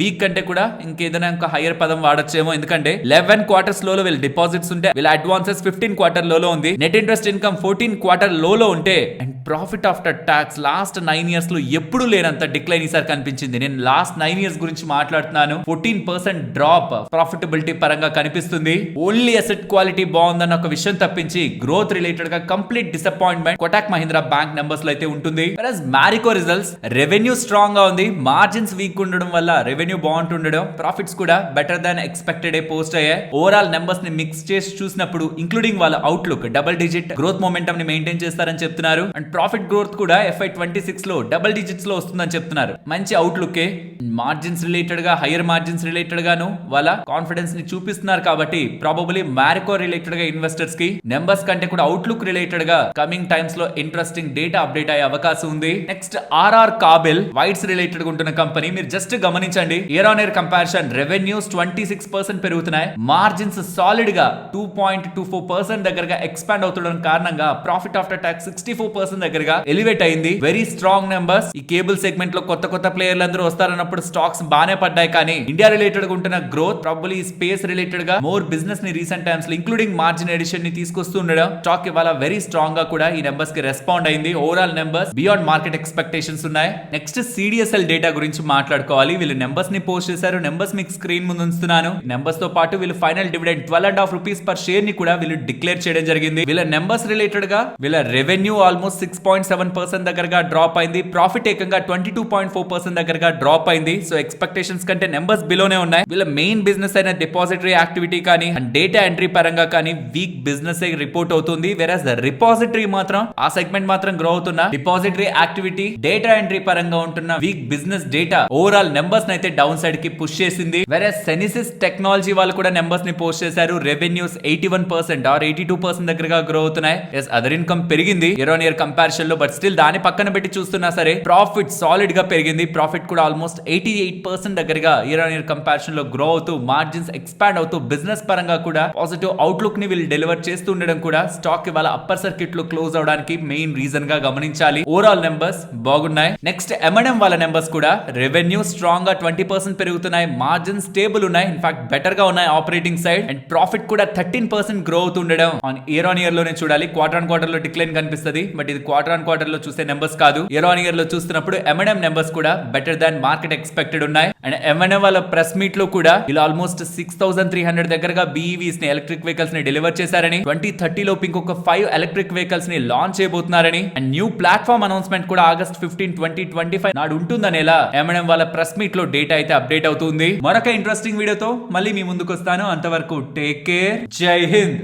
వీక్ అంటే కూడా ఇంకేదైనా ఇంకా హైయర్ పదం వాడచ్చేమో. ఎందుకంటే 11 quarters లో వీళ్ళ డిపాజిట్స్ ఉంటే వీళ్ళ అడ్వాన్సెస్ 15 quarter లో ఉంది. నెట్ ఇంట్రెస్ట్ ఇన్కమ్ 14 quarter లో ఉంటే and profit after tax last 9 years లో ఎప్పుడు లేనంత డిక్లైన్ ఈసారి కనిపించింది. నేను లాస్ట్ 9 years గురించి మాట్లాడుతున్నాను. 14% డ్రాప్ ప్రాఫిటబిలిటీ పరంగా కనిపిస్తుంది. ఓన్లీ అసెట్ క్వాలిటీ బాగుందన్న ఒక విషయం తప్పించి గ్రోత్ రిలేటెడ్ గా complete disappointment Kotak Mahindra bank numbers లో అయితే ఉంటుంది. మ్యారికో రిజల్ట్స్ రెవెన్యూ స్ట్రాంగ్ గా ఉంది, మార్జిన్స్ వీక్ ఉండడం వల్ల రెవెన్యూ బాగుంటుండడం, ప్రాఫిట్స్ కూడా బెటర్ దాన్ ఎక్స్పెక్టెడ్ పోస్ట్ అయ్యాయి. ఓవరాల్ నెంబర్స్ ని మిక్స్ చేసి చూసినప్పుడు ఇంక్లూడింగ్ వాళ్ళ outlook double digit growth momentum ని మెయింటైన్ చేస్తారని చెప్తున్నారు. అండ్ ప్రాఫిట్ గ్రోత్ కూడా FY26 లో డబుల్ డిజిట్స్ లో వస్తుందని చెప్తున్నారు. మంచి అవుట్లుక్. మార్జిన్స్ రిలేటెడ్ గా హైయర్ మార్జిన్స్ రిలేటెడ్ గాను వాళ్ళ కాన్ఫిడెన్స్ ని చూపిస్తున్నారు. కాబట్టి ప్రాబబులీ మ్యారికో రిలేటెడ్ గా ఇన్వెస్టర్స్ కి నెంబర్స్ కంటే కూడా అవుట్లుక్ రిలేటెడ్ గా కమింగ్ టైమ్స్ లో ఇంట్రెస్టింగ్ డేటా అప్డేట్ అయ్యే అవకాశం ఉంది. Next RR Kabel wires related గా ఉంటున్న కంపెనీ. మీరు జస్ట్ గమనించండి, year on year comparison revenues 26% పెరుగుతున్నాయి, మార్జిన్స్ సాలిడ్ గా 2.24% దగ్గరగా ఎక్స్పాండ్ అవుతుండడం కారణంగా ప్రాఫిట్ ఆఫ్టర్ ట్యాక్స్ 64% దగ్గరగా ఎలివేట్ అయింది. Very strong numbers. ఈ కేబుల్ సెగ్మెంట్ లో కొత్త ప్లేయర్లు అందరూ వస్తారన్నప్పుడు స్టాక్స్ బానే పడ్డాయి. కానీ ఇండియా రిలేటెడ్ గా ఉంటున్న గ్రోత్ ప్రాబబ్లీ స్పేస్ రిలేటెడ్ గా మోర్ బిజినెస్ ని రీసెంట్ టైమ్స్ లో ఇంక్లూడింగ్ మార్జిన్ ఎడిషన్ ని తీసుకొస్తూ ఉండడం స్టాక్ ఇవాళ వెరీ స్ట్రాంగ్ గా కూడా ఈ నెంబర్స్ కి రెస్పాండ్ అయింది. Overall numbers beyond market expectations ఉన్నాయి. నెక్స్ట్ CDSL డేటా గురించి మాట్లాడుకోవాలి. వీళ్ళు నెంబర్స్ ని పోస్ట్ చేశారు. నెంబర్స్ మీకు స్క్రీన్ ముందు ఉంచుతున్నాను. నెంబర్స్ తో పాటు వీళ్ళు final dividend 12.5 rupees per share ని కూడా వీళ్ళు డిక్లేర్ చేయడం జరిగింది. వీళ్ళ నెంబర్స్ రిలేటెడ్ గా వీళ్ళ రెవెన్యూ ఆల్మోస్ట్ 6.7% దగ్గరగా డ్రాప్ అయింది. ప్రాఫిట్ ఏకంగా 22.4% దగ్గరగా డ్రాప్ అయింది. సో ఎక్స్పెక్టేషన్స్ కంటే నెంబర్స్ బిలోనే ఉన్నాయి. వీళ్ళ మెయిన్ బిజినెస్ అయిన డిపాజిటరీ యాక్టివిటీ కానీ అండ్ డేటా ఎంట్రీ పరంగా కానీ వీక్ బిజినెస్ రిపోర్ట్ అవుతుంది. వెరాస్ రిపాజిటరీ మాత్రం ఆ సెగ్మెంట్ మాత్రం గ్రో అవుతున్న డిపాజిటరీ యాక్టివిటీ డేటా ఎంట్రీ పరంగా ఉంటున్న week business data overall numbers అయితే డౌన్ సైడ్ కి పుష్ చేసింది. వెరాస్ సెనిసిస్ టెక్నాలజీ వాళ్ళు కూడా నెంబర్స్ ని పోస్ట్ చేశారు. రెవెన్యూస్ 81% ఆర్ 82% దగ్గరగా గ్రో అవుతున్నాయి. అదర్ ఇన్కమ్ పెరిగింది ఇయర్ ఆన్ ఇయర్ కంపారిజన్ లో. బట్ స్టిల్ దాని పక్కన పెట్టి చూస్తున్నా సరే ప్రాఫిట్ సాలిడ్ గా పెరిగింది. ప్రాఫిట్ కూడా ఆల్మోస్ట్ 88% దగ్గరగా ఇయర్ ఆన్ ఇయర్ కంపారిజన్ లో గ్రో అవుతూ మార్జిన్స్ ఎక్స్పాండ్ అవుతూ బిజినెస్ పరంగా కూడా పాజిటివ్ అవుట్లుక్ ని వీళ్ళు డెలివర్ చేస్తూ ఉండడం కూడా స్టాక్ ఇవాళ అప్పర్ సర్క్యూట్ లో క్లోజ్ అవడానికి మెయిన్ రీజన్ గా గమనించాలి. ఓవరాల్ నెంబర్స్ బాగున్నాయి. నెక్స్ట్ M&M వాళ్ళ నెంబర్స్ కూడా రెవెన్యూ స్ట్రాంగ్ గా 20% పెరుగుతున్నాయి, మార్జిన్ స్టేబుల్ ఉన్నాయి, ఇన్ఫాక్ట్ బెటర్ గా ఉన్నాయి ఆపరేటింగ్ సైడ్. అండ్ ప్రాఫిట్ కూడా 13% గ్రో అవుతుండడం ఇయర్ ఆన్ ఇయర్ లోనే చూడాలి. క్వార్టర్ ఆన్ క్వార్టర్ లో డిక్లైన్ కనిపిస్తుంది. బట్ ఇది క్వార్టర్ ఆన్ క్వార్టర్ లో చూసే నెంబర్స్ కాదు. ఇయర్ ఆన్ ఇయర్ లో చూస్తున్నప్పుడు M&M నెంబర్స్ కూడా బెటర్ దాన్ మార్కెట్ ఎక్స్పెక్టెడ్ ఉన్నాయి. అండ్ M&M వాళ్ళ ప్రెస్ మీట్ లో కూడా ఇలా ఆల్మోస్ట్ 6,300 దగ్గరగా BEVs ని ఎలక్ట్రిక్ వెహికల్స్ ని డెలివర్ చేశారని, 2030 లోపు ఇంకొక 5 ఎలక్ట్రిక్ వెహికల్స్ ని లాంచ్ చేయబోతున్నారని అండ్ న్యూ ప్లాట్ఫామ్ అనౌన్స్మెంట్ కూడా August 15, 2025 నాడు ఉంటుందనేలా M&M వాళ్ళ ప్రెస్ మీట్ లో డేటా అయితే అప్డేట్ అవుతుంది. మరొక ఇంట్రెస్టింగ్ వీడియోతో మళ్ళీ మీ ముందుకు వస్తాను. అంతవరకు టేక్ కేర్. జై హింద్.